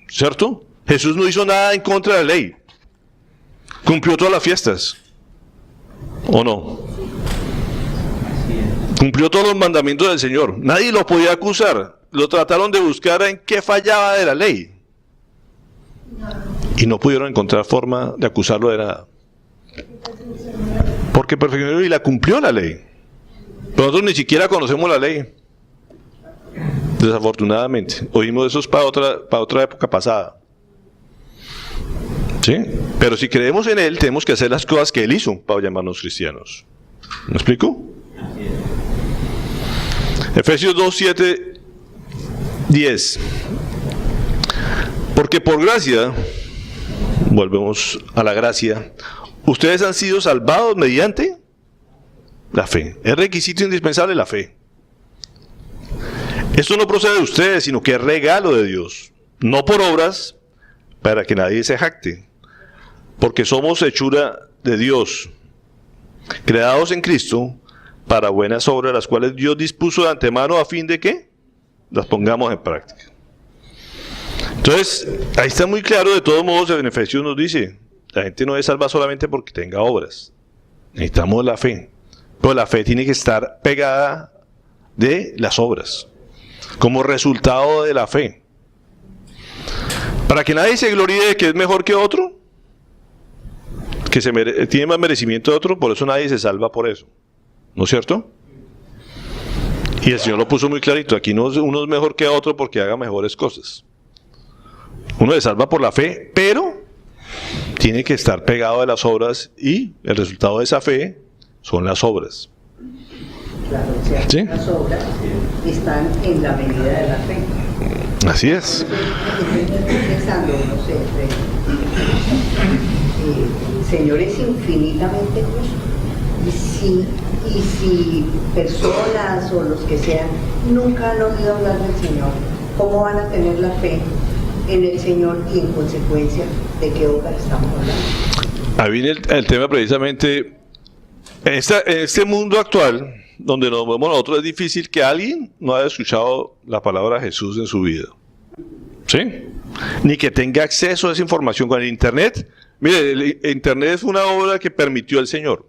¿Cierto? Jesús no hizo nada en contra de la ley. Cumplió todas las fiestas. ¿O no? Cumplió todos los mandamientos del Señor. Nadie lo podía acusar. Lo trataron de buscar en qué fallaba de la ley. Y no pudieron encontrar forma de acusarlo de nada. Porque perfeccionó y la cumplió la ley. Pero nosotros ni siquiera conocemos la ley. Desafortunadamente. Oímos eso para otra época pasada. ¿Sí? Pero si creemos en Él, tenemos que hacer las cosas que Él hizo para llamarnos cristianos. ¿Me explico? Efesios 2, 7, 10. Porque por gracia, volvemos a la gracia, ustedes han sido salvados mediante la fe. Es requisito indispensable la fe. Esto no procede de ustedes, sino que es regalo de Dios. No por obras, para que nadie se jacte. Porque somos hechura de Dios, creados en Cristo, para buenas obras, las cuales Dios dispuso de antemano a fin de que las pongamos en práctica. Entonces, ahí está muy claro, de todos modos, en Efesios nos dice, la gente no es salva solamente porque tenga obras. Necesitamos la fe. Pero la fe tiene que estar pegada de las obras, como resultado de la fe. Para que nadie se gloríe de que es mejor que otro, que tiene más merecimiento de otro, por eso nadie se salva por eso. ¿No es cierto? Y el Señor lo puso muy clarito. Aquí uno es mejor que otro porque haga mejores cosas. Uno se salva por la fe, pero tiene que estar pegado a las obras y el resultado de esa fe son las obras. Claro, o sea, ¿sí? Las obras están en la medida de la fe. Así es. Estoy pensando, no sé, el Señor es infinitamente justo. Y si personas o los que sean nunca han oído hablar del Señor, ¿cómo van a tener la fe en el Señor y en consecuencia de qué obra estamos hablando? Ahí viene el tema precisamente. En este mundo actual, donde nos vemos nosotros, es difícil que alguien no haya escuchado la palabra Jesús en su vida. ¿Sí? Ni que tenga acceso a esa información con el Internet. Mire, el Internet es una obra que permitió el Señor.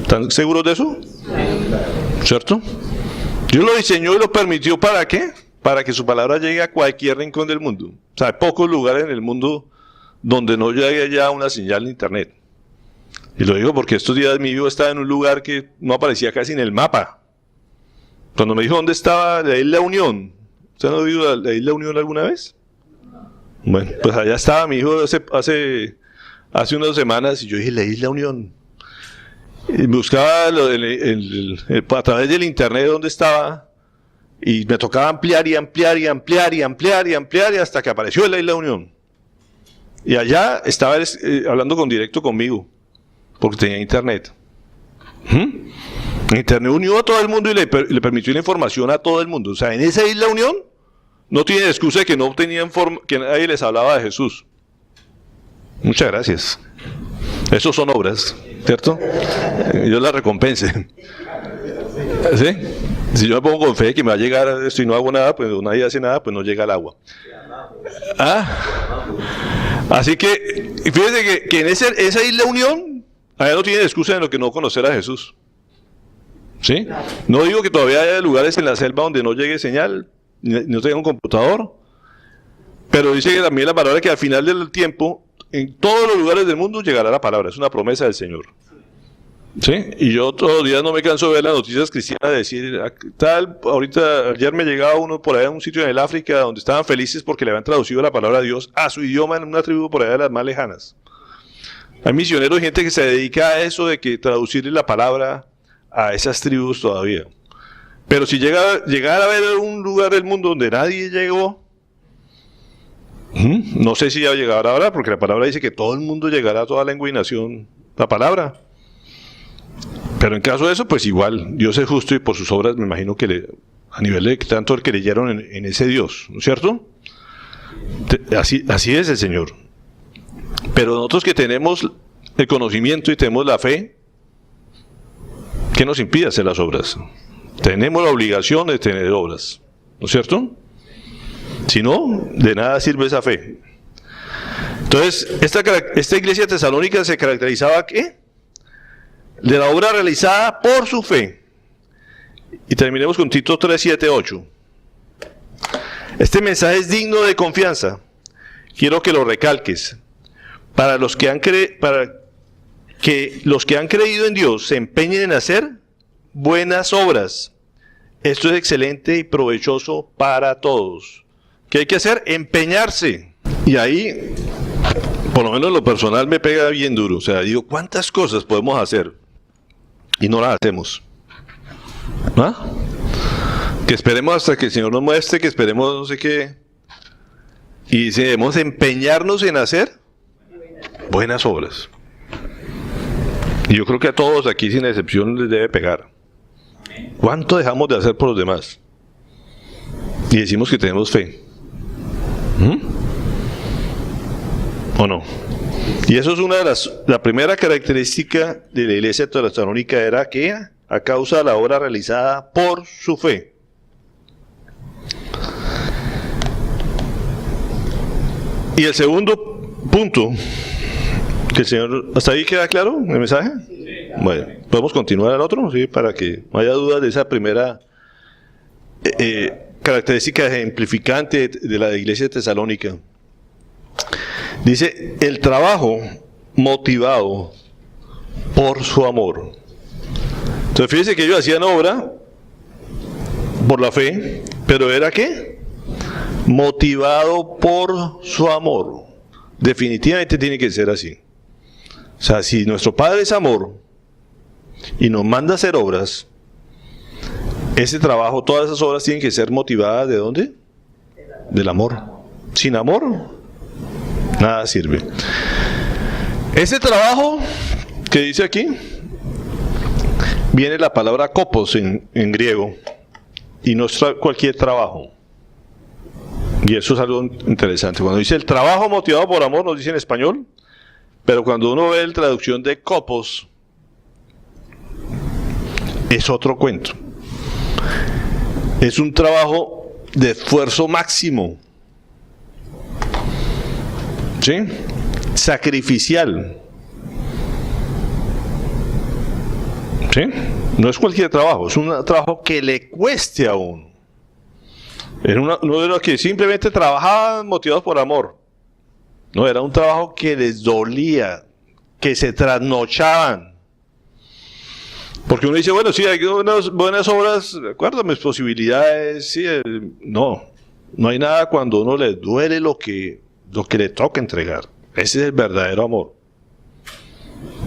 ¿Están seguros de eso? ¿Cierto? Dios lo diseñó y lo permitió, ¿para qué? Para que su palabra llegue a cualquier rincón del mundo. O sea, hay pocos lugares en el mundo donde no llegue ya una señal de Internet. Y lo digo porque estos días mi hijo estaba en un lugar que no aparecía casi en el mapa. Cuando me dijo dónde estaba la Isla Unión. ¿Usted no ha oído la Isla Unión alguna vez? Bueno, pues allá estaba mi hijo hace unas semanas y yo dije, la Isla Unión. Y buscaba a través del Internet dónde estaba y me tocaba ampliar y ampliar y ampliar y ampliar y ampliar y hasta que apareció la Isla Unión. Y allá estaba hablando directo conmigo porque tenía Internet. Internet unió a todo el mundo y le permitió la información a todo el mundo. O sea, en esa Isla Unión no tiene excusa de que no tenían que nadie les hablaba de Jesús. Muchas gracias. Esos son obras, ¿cierto? Dios la recompense. ¿Sí? Si yo me pongo con fe de que me va a llegar esto y no hago nada, pues nadie hace nada, pues no llega el agua. Así que, fíjense que en esa Isla Unión, allá no tienen excusa de lo que no conocer a Jesús. ¿Sí? No digo que todavía haya lugares en la selva donde no llegue señal, no tenga un computador, pero dice que también la palabra que al final del tiempo, en todos los lugares del mundo llegará la palabra, es una promesa del Señor. ¿Sí? Y yo todos los días no me canso de ver las noticias cristianas de decir, ayer me llegaba uno por allá en un sitio en el África donde estaban felices porque le habían traducido la palabra de Dios a su idioma en una tribu por allá de las más lejanas. Hay misioneros y gente que se dedica a eso de que traducirle la palabra a esas tribus todavía. Pero si llegara a haber un lugar del mundo donde nadie llegó, No sé si ya llegará ahora, porque la palabra dice que todo el mundo llegará a toda lengua y nación la palabra. Pero en caso de eso, pues igual, Dios es justo y por sus obras me imagino que a nivel de tanto el que leyeron en ese Dios, ¿no es cierto? Así es el Señor. Pero nosotros que tenemos el conocimiento y tenemos la fe, ¿qué nos impide hacer las obras? Tenemos la obligación de tener obras, ¿no es cierto? Si no, de nada sirve esa fe. Entonces, esta iglesia tesalónica se caracterizaba ¿qué? De la obra realizada por su fe. Y terminemos con Tito 3, 7, 8. Este mensaje es digno de confianza. Quiero que lo recalques. Para que los que han creído en Dios se empeñen en hacer buenas obras. Esto es excelente y provechoso para todos. ¿Qué hay que hacer? Empeñarse. Y ahí, por lo menos en lo personal, me pega bien duro. O sea, digo, ¿cuántas cosas podemos hacer? Y no las hacemos. ¿Ah? Que esperemos hasta que el Señor nos muestre, que esperemos no sé qué. Y debemos empeñarnos en hacer buenas obras. Y yo creo que a todos aquí, sin excepción, les debe pegar. ¿Cuánto dejamos de hacer por los demás? Y decimos que tenemos fe. ¿O no? Y eso es una de la primera característica de la iglesia tesalónica, era que a causa de la obra realizada por su fe. Y el segundo punto, que el Señor, ¿hasta ahí queda claro el mensaje? Sí. Bueno, ¿podemos continuar al otro? Sí, para que no haya dudas de esa primera característica ejemplificante de la iglesia tesalónica. Dice, el trabajo motivado por su amor. Entonces fíjense que ellos hacían obra por la fe, pero ¿era qué? Motivado por su amor. Definitivamente tiene que ser así. O sea, si nuestro Padre es amor y nos manda a hacer obras, ese trabajo, todas esas obras tienen que ser motivadas ¿de dónde? Del amor. Sin amor, nada sirve. Ese trabajo que dice aquí, viene la palabra kopos en griego, y no es cualquier trabajo. Y eso es algo interesante. Cuando dice el trabajo motivado por amor, nos dice en español, pero cuando uno ve la traducción de kopos, es otro cuento. Es un trabajo de esfuerzo máximo. ¿Sí? Sacrificial. ¿Sí? No es cualquier trabajo, es un trabajo que le cueste a uno. No de los que simplemente trabajaban motivados por amor. No, era un trabajo que les dolía, que se trasnochaban. Porque uno dice, bueno, sí, hay unas buenas obras, de acuerdo a mis posibilidades, sí, no hay nada cuando uno le duele lo que le toca entregar. Ese es el verdadero amor.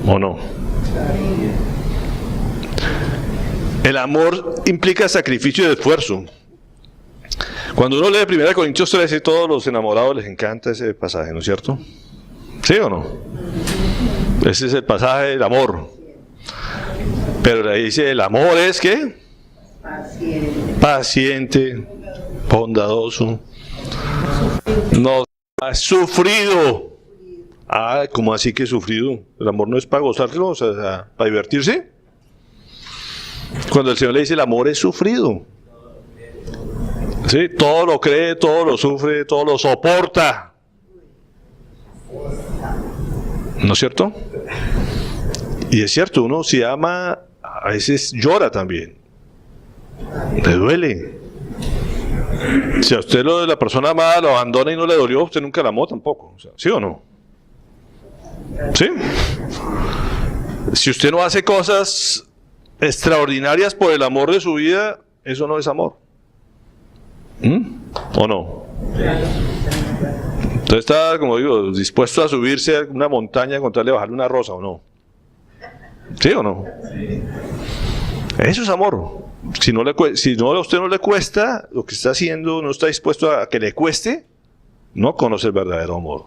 ¿O no? El amor implica sacrificio y esfuerzo. Cuando uno lee 1 Corintios 13, todos los enamorados les encanta ese pasaje, ¿no es cierto? ¿Sí o no? Ese es el pasaje del amor. Pero ahí dice, el amor es ¿qué? Paciente, bondadoso, no ha sufrido. Ah, ¿cómo así que sufrido? El amor no es para gozarlo, o sea, para divertirse. Cuando el Señor le dice el amor es sufrido. Sí, todo lo cree, todo lo sufre, todo lo soporta. ¿No es cierto? Y es cierto, uno si ama, a veces llora también. Le duele. Si a usted la persona amada lo abandona y no le dolió, usted nunca la amó tampoco. O sea, ¿sí o no? ¿Sí? Si usted no hace cosas extraordinarias por el amor de su vida, eso no es amor. ¿O no? Entonces está, como digo, dispuesto a subirse a una montaña con tal de bajarle una rosa, ¿o no? ¿Sí o no? Eso es amor. Si a usted no le cuesta, lo que está haciendo, no está dispuesto a que le cueste, no conoce el verdadero amor.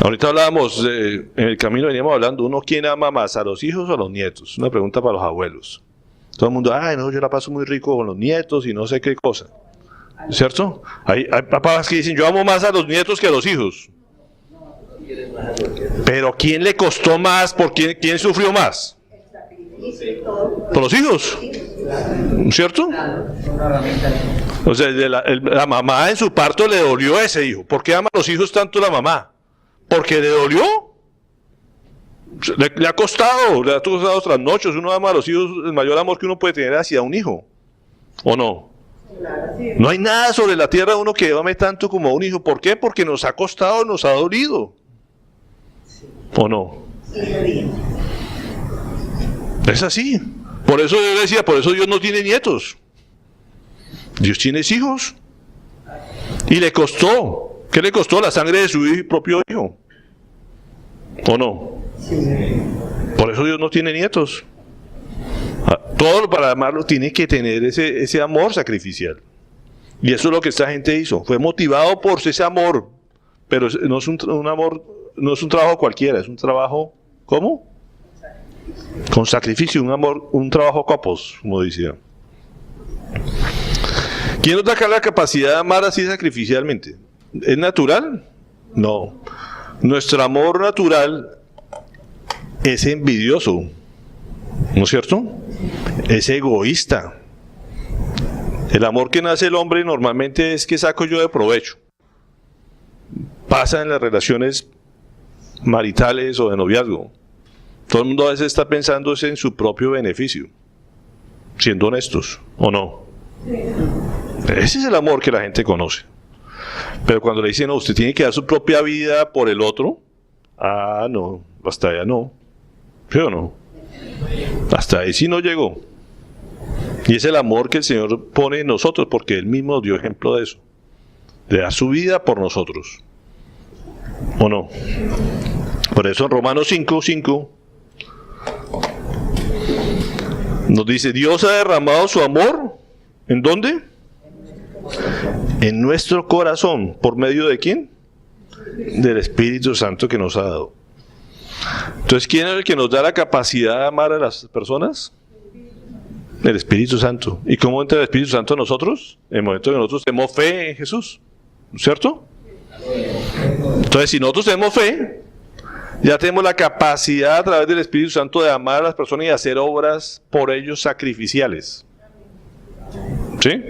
Ahorita hablábamos, en el camino veníamos hablando, uno, ¿quién ama más, a los hijos o a los nietos? Una pregunta para los abuelos. Todo el mundo, ay, no, yo la paso muy rico con los nietos y no sé qué cosa. ¿Cierto? Hay papás que dicen, yo amo más a los nietos que a los hijos. Pero ¿quién le costó más? ¿Quién sufrió más? Por los hijos. ¿Cierto? O sea, la mamá en su parto le dolió a ese hijo. ¿Por qué ama a los hijos tanto la mamá? ¿Porque le dolió? Le ha costado trasnochos. Uno ama a los hijos, el mayor amor que uno puede tener hacia un hijo. ¿O no? No hay nada sobre la tierra uno que ame tanto como a un hijo. ¿Por qué? Porque nos ha costado, nos ha dolido. ¿O no? Es así. Por eso yo decía, por eso Dios no tiene nietos. Dios tiene hijos. Y le costó. ¿Qué le costó? La sangre de su propio hijo. ¿O no? Por eso Dios no tiene nietos. Todo para amarlo tiene que tener ese amor sacrificial. Y eso es lo que esta gente hizo. Fue motivado por ese amor. Pero no es un amor, no es un trabajo cualquiera, es un trabajo, ¿cómo? Con sacrificio, un amor, un trabajo copos, como decía. ¿Quién nos da acá la capacidad de amar así sacrificialmente? ¿Es natural? No. Nuestro amor natural es envidioso, ¿no es cierto? Es egoísta. El amor que nace el hombre normalmente es que saco yo de provecho. Pasa en las relaciones maritales o de noviazgo. Todo el mundo a veces está pensando en su propio beneficio, siendo honestos, ¿o no? Ese es el amor que la gente conoce. Pero cuando le dicen, no, usted tiene que dar su propia vida por el otro, no, hasta allá no. ¿Sí o no? Hasta ahí sí no llegó. Y es el amor que el Señor pone en nosotros, porque Él mismo dio ejemplo de eso. De dar su vida por nosotros. ¿O no? Por eso en Romanos 5:5 nos dice, Dios ha derramado su amor, ¿en dónde? En nuestro corazón. ¿Por medio de quién? Del Espíritu Santo que nos ha dado. Entonces, ¿quién es el que nos da la capacidad de amar a las personas? El Espíritu Santo. ¿Y cómo entra el Espíritu Santo en nosotros? En el momento que nosotros tenemos fe en Jesús, ¿cierto? Entonces, si nosotros tenemos fe, ya tenemos la capacidad a través del Espíritu Santo de amar a las personas y hacer obras por ellos sacrificiales. ¿Sí?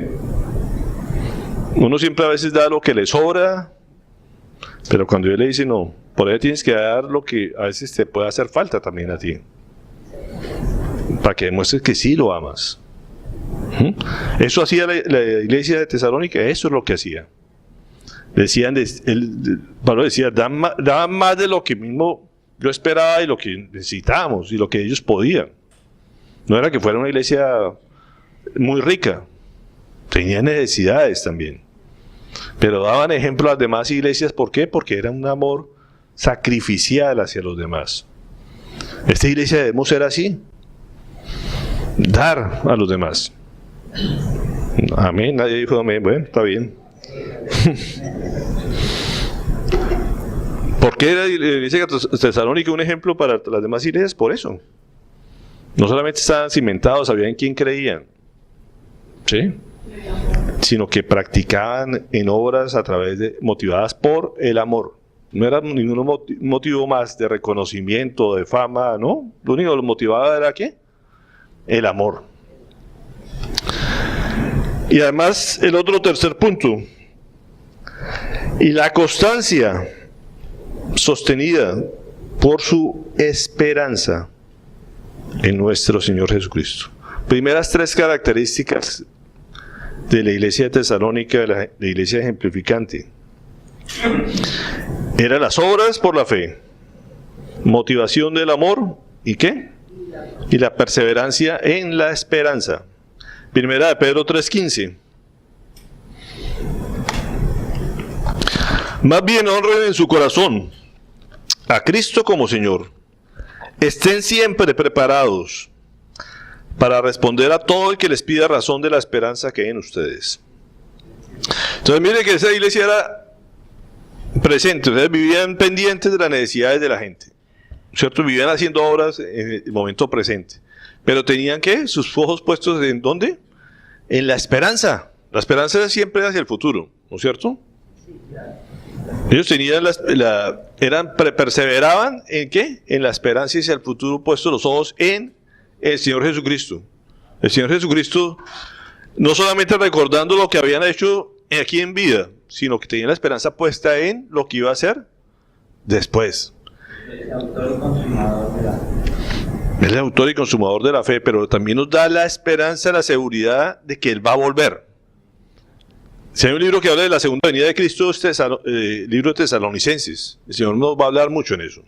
Uno siempre a veces da lo que le sobra, pero cuando Dios le dice no, por eso tienes que dar lo que a veces te puede hacer falta también a ti, para que demuestres que sí lo amas. Eso hacía la iglesia de Tesalónica, eso es lo que hacía. Decían, Pablo decía, daban más de lo que mismo yo esperaba y lo que necesitábamos y lo que ellos podían. No era que fuera una iglesia muy rica, tenían necesidades también. Pero daban ejemplo a las demás iglesias, ¿por qué? Porque era un amor sacrificial hacia los demás. Esta iglesia debemos ser así, dar a los demás. Amén, nadie dijo amén, bueno, está bien. ¿Por qué la iglesia tesalónica un ejemplo para las demás iglesias? Por eso. No solamente estaban cimentados, sabían quién creían, ¿sí? Sino que practicaban en obras a través de, motivadas por el amor. No era ningún motivo más de reconocimiento, de fama, ¿no? Lo único que los motivaba era ¿qué? El amor. Y además, el otro tercer punto. Y la constancia sostenida por su esperanza en nuestro Señor Jesucristo. Primeras tres características de la iglesia de Tesalónica, de la iglesia ejemplificante. Eran las obras por la fe, motivación del amor, ¿y qué? Y la perseverancia en la esperanza. Primera de Pedro 3:15. Más bien honren en su corazón a Cristo como Señor. Estén siempre preparados para responder a todo el que les pida razón de la esperanza que hay en ustedes. Entonces mire que esa iglesia era presente, ustedes vivían pendientes de las necesidades de la gente, ¿cierto? Vivían haciendo obras en el momento presente, pero tenían que sus ojos puestos ¿en dónde? En la esperanza. La esperanza es siempre hacia el futuro, ¿no es cierto? Ellos tenían perseveraban ¿en qué? En la esperanza hacia el futuro, puestos los ojos en el Señor Jesucristo. El Señor Jesucristo, no solamente recordando lo que habían hecho aquí en vida, sino que tenían la esperanza puesta en lo que iba a hacer después. El autor y consumador de la fe. Es el autor y consumador de la fe, pero también nos da la esperanza, la seguridad de que Él va a volver. Si hay un libro que habla de la segunda venida de Cristo, es el libro de Tesalonicenses. El Señor nos va a hablar mucho en eso.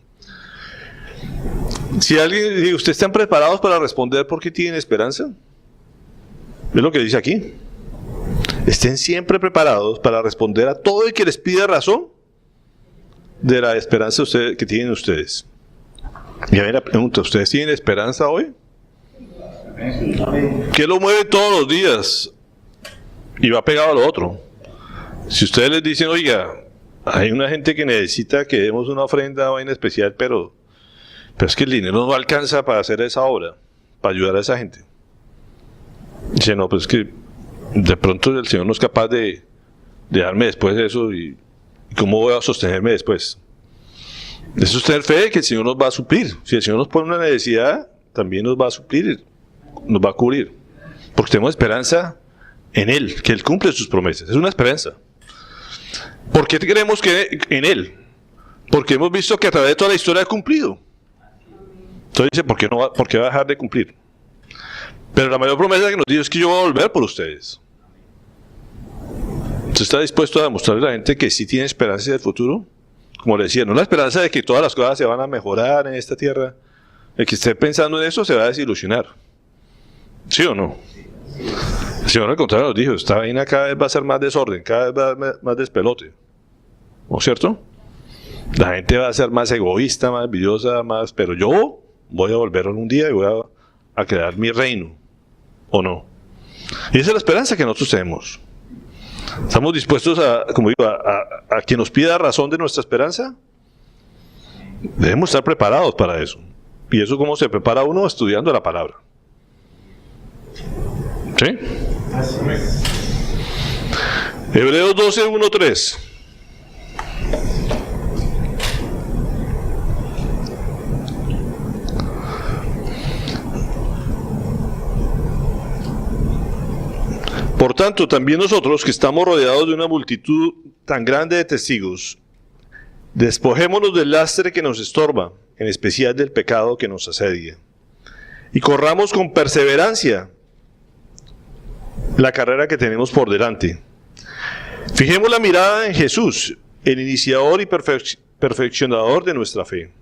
Si alguien dice, ¿ustedes están preparados para responder por qué tienen esperanza? Es lo que dice aquí. Estén siempre preparados para responder a todo el que les pida razón de la esperanza que tienen ustedes. Y a ver la pregunta, ¿ustedes tienen esperanza hoy? ¿Qué lo mueve todos los días? Y va pegado a lo otro. Si ustedes les dicen, oiga, hay una gente que necesita que demos una ofrenda en especial, pero es que el dinero no alcanza para hacer esa obra, para ayudar a esa gente. Dice, no, pues es que de pronto el Señor no es capaz de darme después de eso y ¿cómo voy a sostenerme después? Eso es tener fe de que el Señor nos va a suplir. Si el Señor nos pone una necesidad, también nos va a suplir, nos va a cubrir. Porque tenemos esperanza en Él, que Él cumple sus promesas. Es una esperanza. ¿Por qué creemos que en Él? Porque hemos visto que a través de toda la historia ha cumplido. Entonces dice, ¿por qué va a dejar de cumplir? Pero la mayor promesa que nos dice es que yo voy a volver por ustedes. ¿Usted está dispuesto a demostrarle a la gente que sí tiene esperanza del futuro? Como le decía, no la esperanza de que todas las cosas se van a mejorar en esta tierra. El que esté pensando en eso se va a desilusionar. ¿Sí o no? El Señor al contrario nos dijo, esta vaina cada vez va a ser más desorden, cada vez va a ser más despelote. ¿No es cierto? La gente va a ser más egoísta, más envidiosa, más... Pero yo voy a volver un día y voy a crear mi reino. ¿O no? Y esa es la esperanza que nosotros tenemos. ¿Estamos dispuestos como digo, a quien nos pida razón de nuestra esperanza? Debemos estar preparados para eso. ¿Y eso cómo se prepara uno? Estudiando la palabra. ¿Sí? Así es. Hebreos 12, 1, 3. Por tanto, también nosotros que estamos rodeados de una multitud tan grande de testigos, despojémonos del lastre que nos estorba, en especial del pecado que nos asedia, y corramos con perseverancia la carrera que tenemos por delante. Fijemos la mirada en Jesús, el iniciador y perfeccionador de nuestra fe,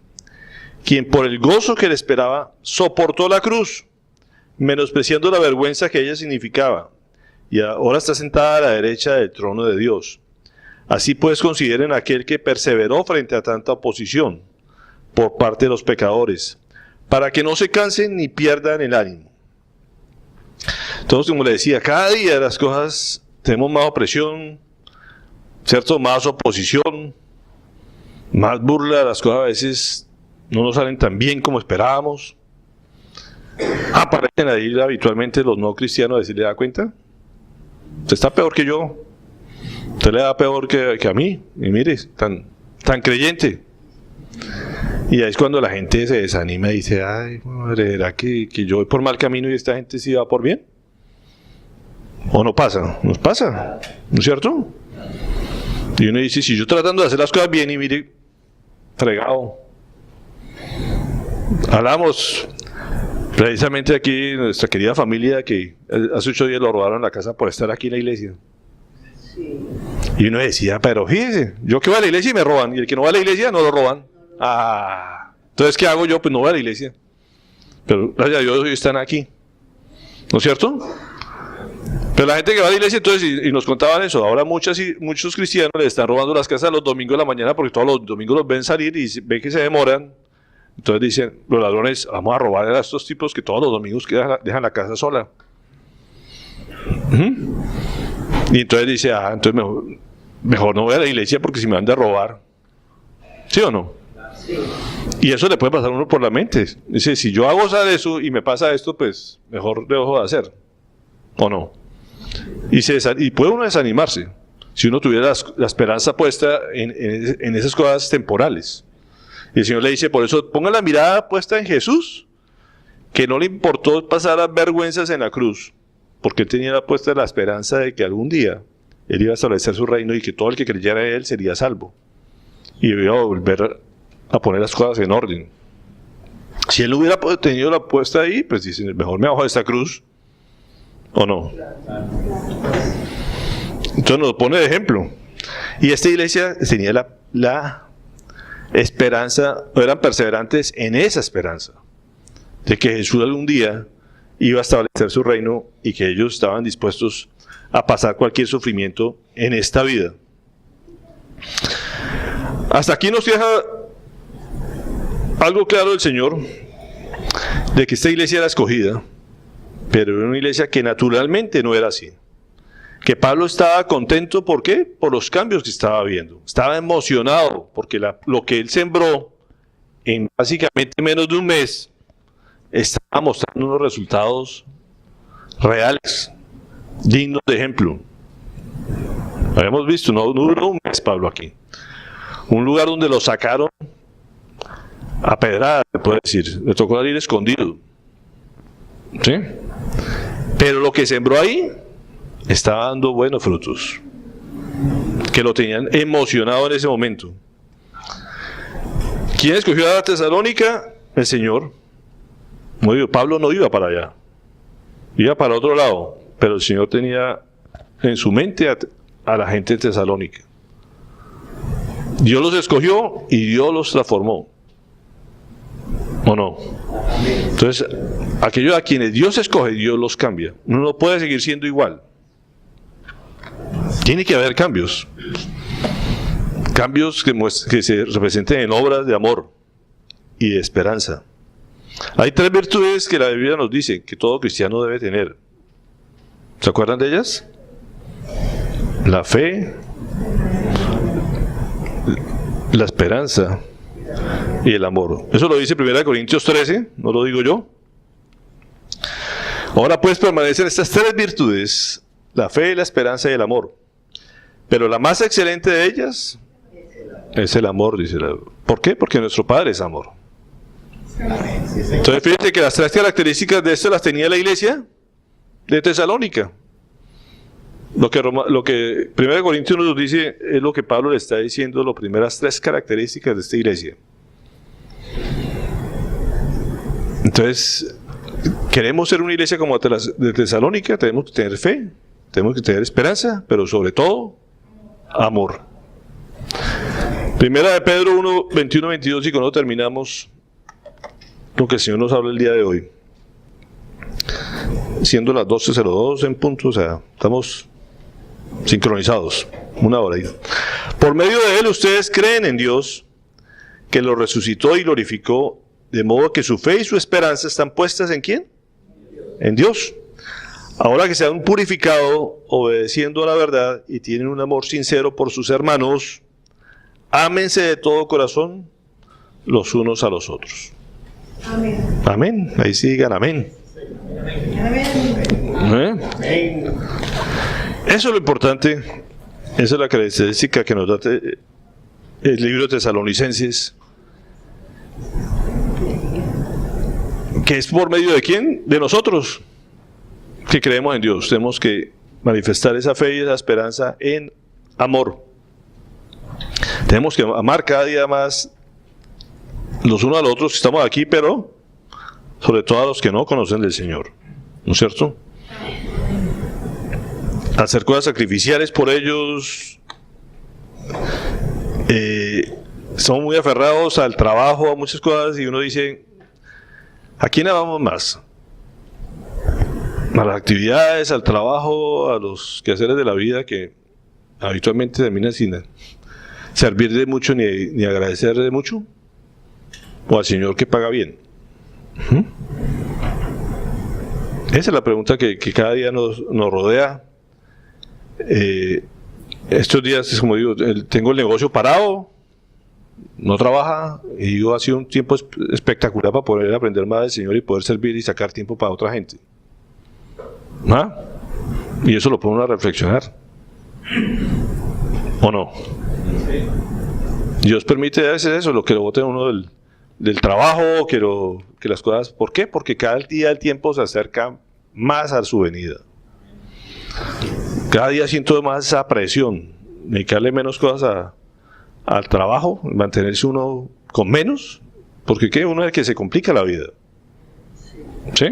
quien por el gozo que le esperaba soportó la cruz, menospreciando la vergüenza que ella significaba, y ahora está sentada a la derecha del trono de Dios. Así pues consideren aquel que perseveró frente a tanta oposición por parte de los pecadores, para que no se cansen ni pierdan el ánimo. Entonces, como le decía, cada día las cosas tenemos más opresión, ¿cierto? Más oposición, más burla, las cosas a veces no nos salen tan bien como esperábamos. Aparecen ahí habitualmente los no cristianos a decir, ¿le da cuenta? Usted está peor que yo, usted le da peor que a mí, y mire, tan creyente. Y ahí es cuando la gente se desanima y dice, ay, madre, ¿será que yo voy por mal camino y esta gente sí va por bien? ¿O no pasa? Nos pasa, ¿no es cierto? Y uno dice, si yo tratando de hacer las cosas bien y mire, fregado. Hablamos precisamente aquí, nuestra querida familia, que hace 8 días lo robaron la casa por estar aquí en la iglesia. Sí. Y uno decía, pero fíjese, yo que voy a la iglesia y me roban, y el que no va a la iglesia no lo roban. Entonces, ¿qué hago yo? Pues no voy a la iglesia. Pero gracias a Dios están aquí. ¿No es cierto? Pero la gente que va a la iglesia, entonces, y nos contaban eso, ahora muchos cristianos le están robando las casas los domingos de la mañana porque todos los domingos los ven salir y ven que se demoran. Entonces dicen, los ladrones, vamos a robar a estos tipos que todos los domingos dejan la casa sola. Y entonces dice, entonces mejor no voy a la iglesia porque si me van a robar. ¿Sí o no? Sí. Y eso le puede pasar a uno por la mente. Dice, si yo hago eso y me pasa esto, pues mejor dejo de hacer. ¿O no? Y puede uno desanimarse si uno tuviera la esperanza puesta en esas cosas temporales. Y el Señor le dice, por eso ponga la mirada puesta en Jesús, que no le importó pasar las vergüenzas en la cruz, porque él tenía puesta la esperanza de que algún día él iba a establecer su reino y que todo el que creyera en él sería salvo. Y iba a volver a poner las cosas en orden. Si él hubiera tenido la puesta ahí, pues dice, mejor me bajo de esta cruz, ¿o no? Entonces nos pone de ejemplo. Y esta iglesia tenía la esperanza, o eran perseverantes en esa esperanza, de que Jesús algún día iba a establecer su reino y que ellos estaban dispuestos a pasar cualquier sufrimiento en esta vida. Hasta aquí nos deja algo claro el Señor, de que esta iglesia era escogida, pero era una iglesia que naturalmente no era así. Que Pablo estaba contento, ¿por qué? Por los cambios que estaba viendo. Estaba emocionado, porque lo que él sembró en básicamente menos de un mes, estaba mostrando unos resultados reales, dignos de ejemplo. Habíamos visto, no duró un mes Pablo aquí. Un lugar donde lo sacaron a pedrada, se puede decir. Le tocó salir escondido. ¿Sí? Pero lo que sembró ahí estaba dando buenos frutos, que lo tenían emocionado en ese momento. ¿Quién escogió a Tesalónica? El Señor. Pablo no iba para allá, iba para otro lado, pero el Señor tenía en su mente a la gente de Tesalónica. Dios los escogió y Dios los transformó, ¿o no? Entonces, aquellos a quienes Dios escoge, Dios los cambia. Uno no puede seguir siendo igual. Tiene que haber cambios. Cambios que se representen en obras de amor y de esperanza. Hay 3 virtudes que la Biblia nos dice que todo cristiano debe tener. ¿Se acuerdan de ellas? La fe, la esperanza y el amor. Eso lo dice 1 Corintios 13, no lo digo yo. Ahora pues permanecen estas 3 virtudes: la fe, la esperanza y el amor. Pero la más excelente de ellas es el amor, dice la Biblia. ¿Por qué? Porque nuestro Padre es amor. Entonces fíjense que las 3 características de esto las tenía la iglesia de Tesalónica. Lo que 1 Corintios nos dice es lo que Pablo le está diciendo, las primeras 3 características de esta iglesia. Entonces, queremos ser una iglesia como de Tesalónica, tenemos que tener fe, tenemos que tener esperanza, pero sobre todo, amor. Primera de Pedro 1, 21, 22, y con eso terminamos lo que el Señor nos habla el día de hoy. Siendo las 12:02 en punto, o sea, estamos sincronizados, 1 hora. Por medio de él ustedes creen en Dios, que lo resucitó y glorificó, de modo que su fe y su esperanza están puestas ¿en quién? En Dios. Ahora que se han purificado, obedeciendo a la verdad, y tienen un amor sincero por sus hermanos, ámense de todo corazón los unos a los otros. Amén. Amén. Ahí sí digan amén. Amén. Eso es lo importante. Esa es la característica que nos da el libro de Tesalonicenses. ¿Que es por medio de quién? De nosotros, que creemos en Dios. Tenemos que manifestar esa fe y esa esperanza en amor. Tenemos que amar cada día más los unos a los otros que estamos aquí, pero sobre todo a los que no conocen del Señor, ¿no es cierto? Hacer cosas sacrificiales por ellos. Somos muy aferrados al trabajo, a muchas cosas, y uno dice, ¿a quién amamos más? A las actividades, al trabajo, a los quehaceres de la vida que habitualmente terminan sin servir de mucho ni agradecer de mucho, o al Señor que paga bien. Esa es la pregunta que cada día nos rodea. Estos días, como digo, tengo el negocio parado, no trabaja, y digo, ha sido un tiempo espectacular para poder aprender más del Señor y poder servir y sacar tiempo para otra gente. ¿Ah? Y eso lo pone uno a reflexionar. ¿O no? Dios permite a veces eso, lo que lo bote uno del trabajo, que las cosas... ¿Por qué? Porque cada día el tiempo se acerca más a su venida. Cada día siento más esa presión, dedicarle menos cosas al trabajo, mantenerse uno con menos, porque ¿qué? Uno es el que se complica la vida. ¿Sí?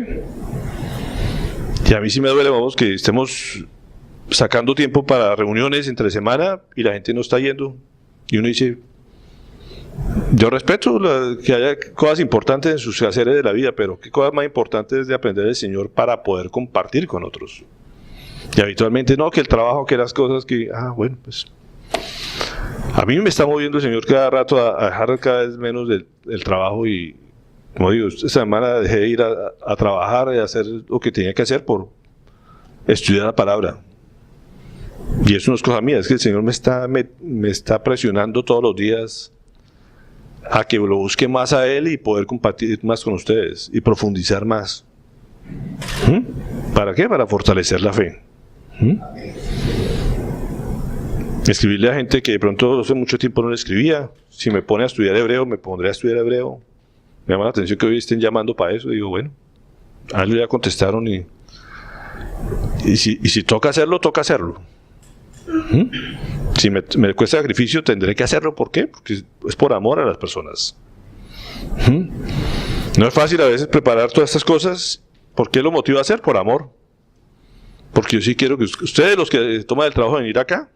Y a mí sí me duele, vamos, que estemos sacando tiempo para reuniones entre semana y la gente no está yendo. Y uno dice, yo respeto que haya cosas importantes en sus quehaceres de la vida, pero qué cosas más importantes es de aprender del Señor para poder compartir con otros. Y habitualmente no, que el trabajo, que las cosas que, bueno, pues a mí me está moviendo el Señor cada rato a dejar cada vez menos del trabajo y, como digo, esta semana dejé de ir a trabajar y a hacer lo que tenía que hacer por estudiar la palabra. Y eso no es cosa mía, es que el Señor me está presionando todos los días a que lo busque más a Él y poder compartir más con ustedes y profundizar más. ¿Para qué? Para fortalecer la fe. Escribirle a gente que de pronto hace mucho tiempo no le escribía. Si me pone a estudiar hebreo, me pondré a estudiar hebreo. Me llama la atención que hoy estén llamando para eso. Digo, bueno, a él ya contestaron y si toca hacerlo, toca hacerlo. Si me cuesta sacrificio, tendré que hacerlo. ¿Por qué? Porque es por amor a las personas. No es fácil a veces preparar todas estas cosas. ¿Por qué lo motiva a hacer? Por amor. Porque yo sí quiero que ustedes, los que toman el trabajo de venir acá,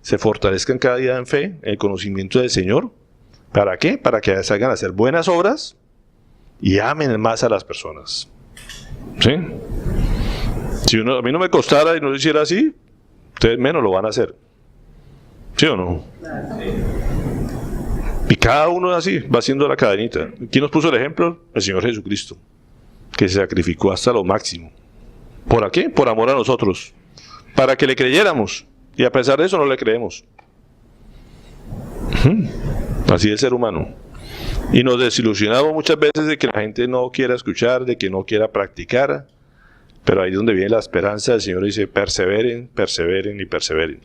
se fortalezcan cada día en fe, en el conocimiento del Señor. ¿Para qué? Para que salgan a hacer buenas obras y amen más a las personas. ¿Sí? Si a mí no me costara y no lo hiciera así, ustedes menos lo van a hacer. ¿Sí o no? Y cada uno así, va haciendo la cadenita. ¿Quién nos puso el ejemplo? El Señor Jesucristo, que se sacrificó hasta lo máximo. ¿Por qué? Por amor a nosotros. Para que le creyéramos. Y a pesar de eso no le creemos. Así es el ser humano. Y nos desilusionamos muchas veces de que la gente no quiera escuchar, de que no quiera practicar. Pero ahí es donde viene la esperanza. El Señor dice, perseveren, perseveren y perseveren.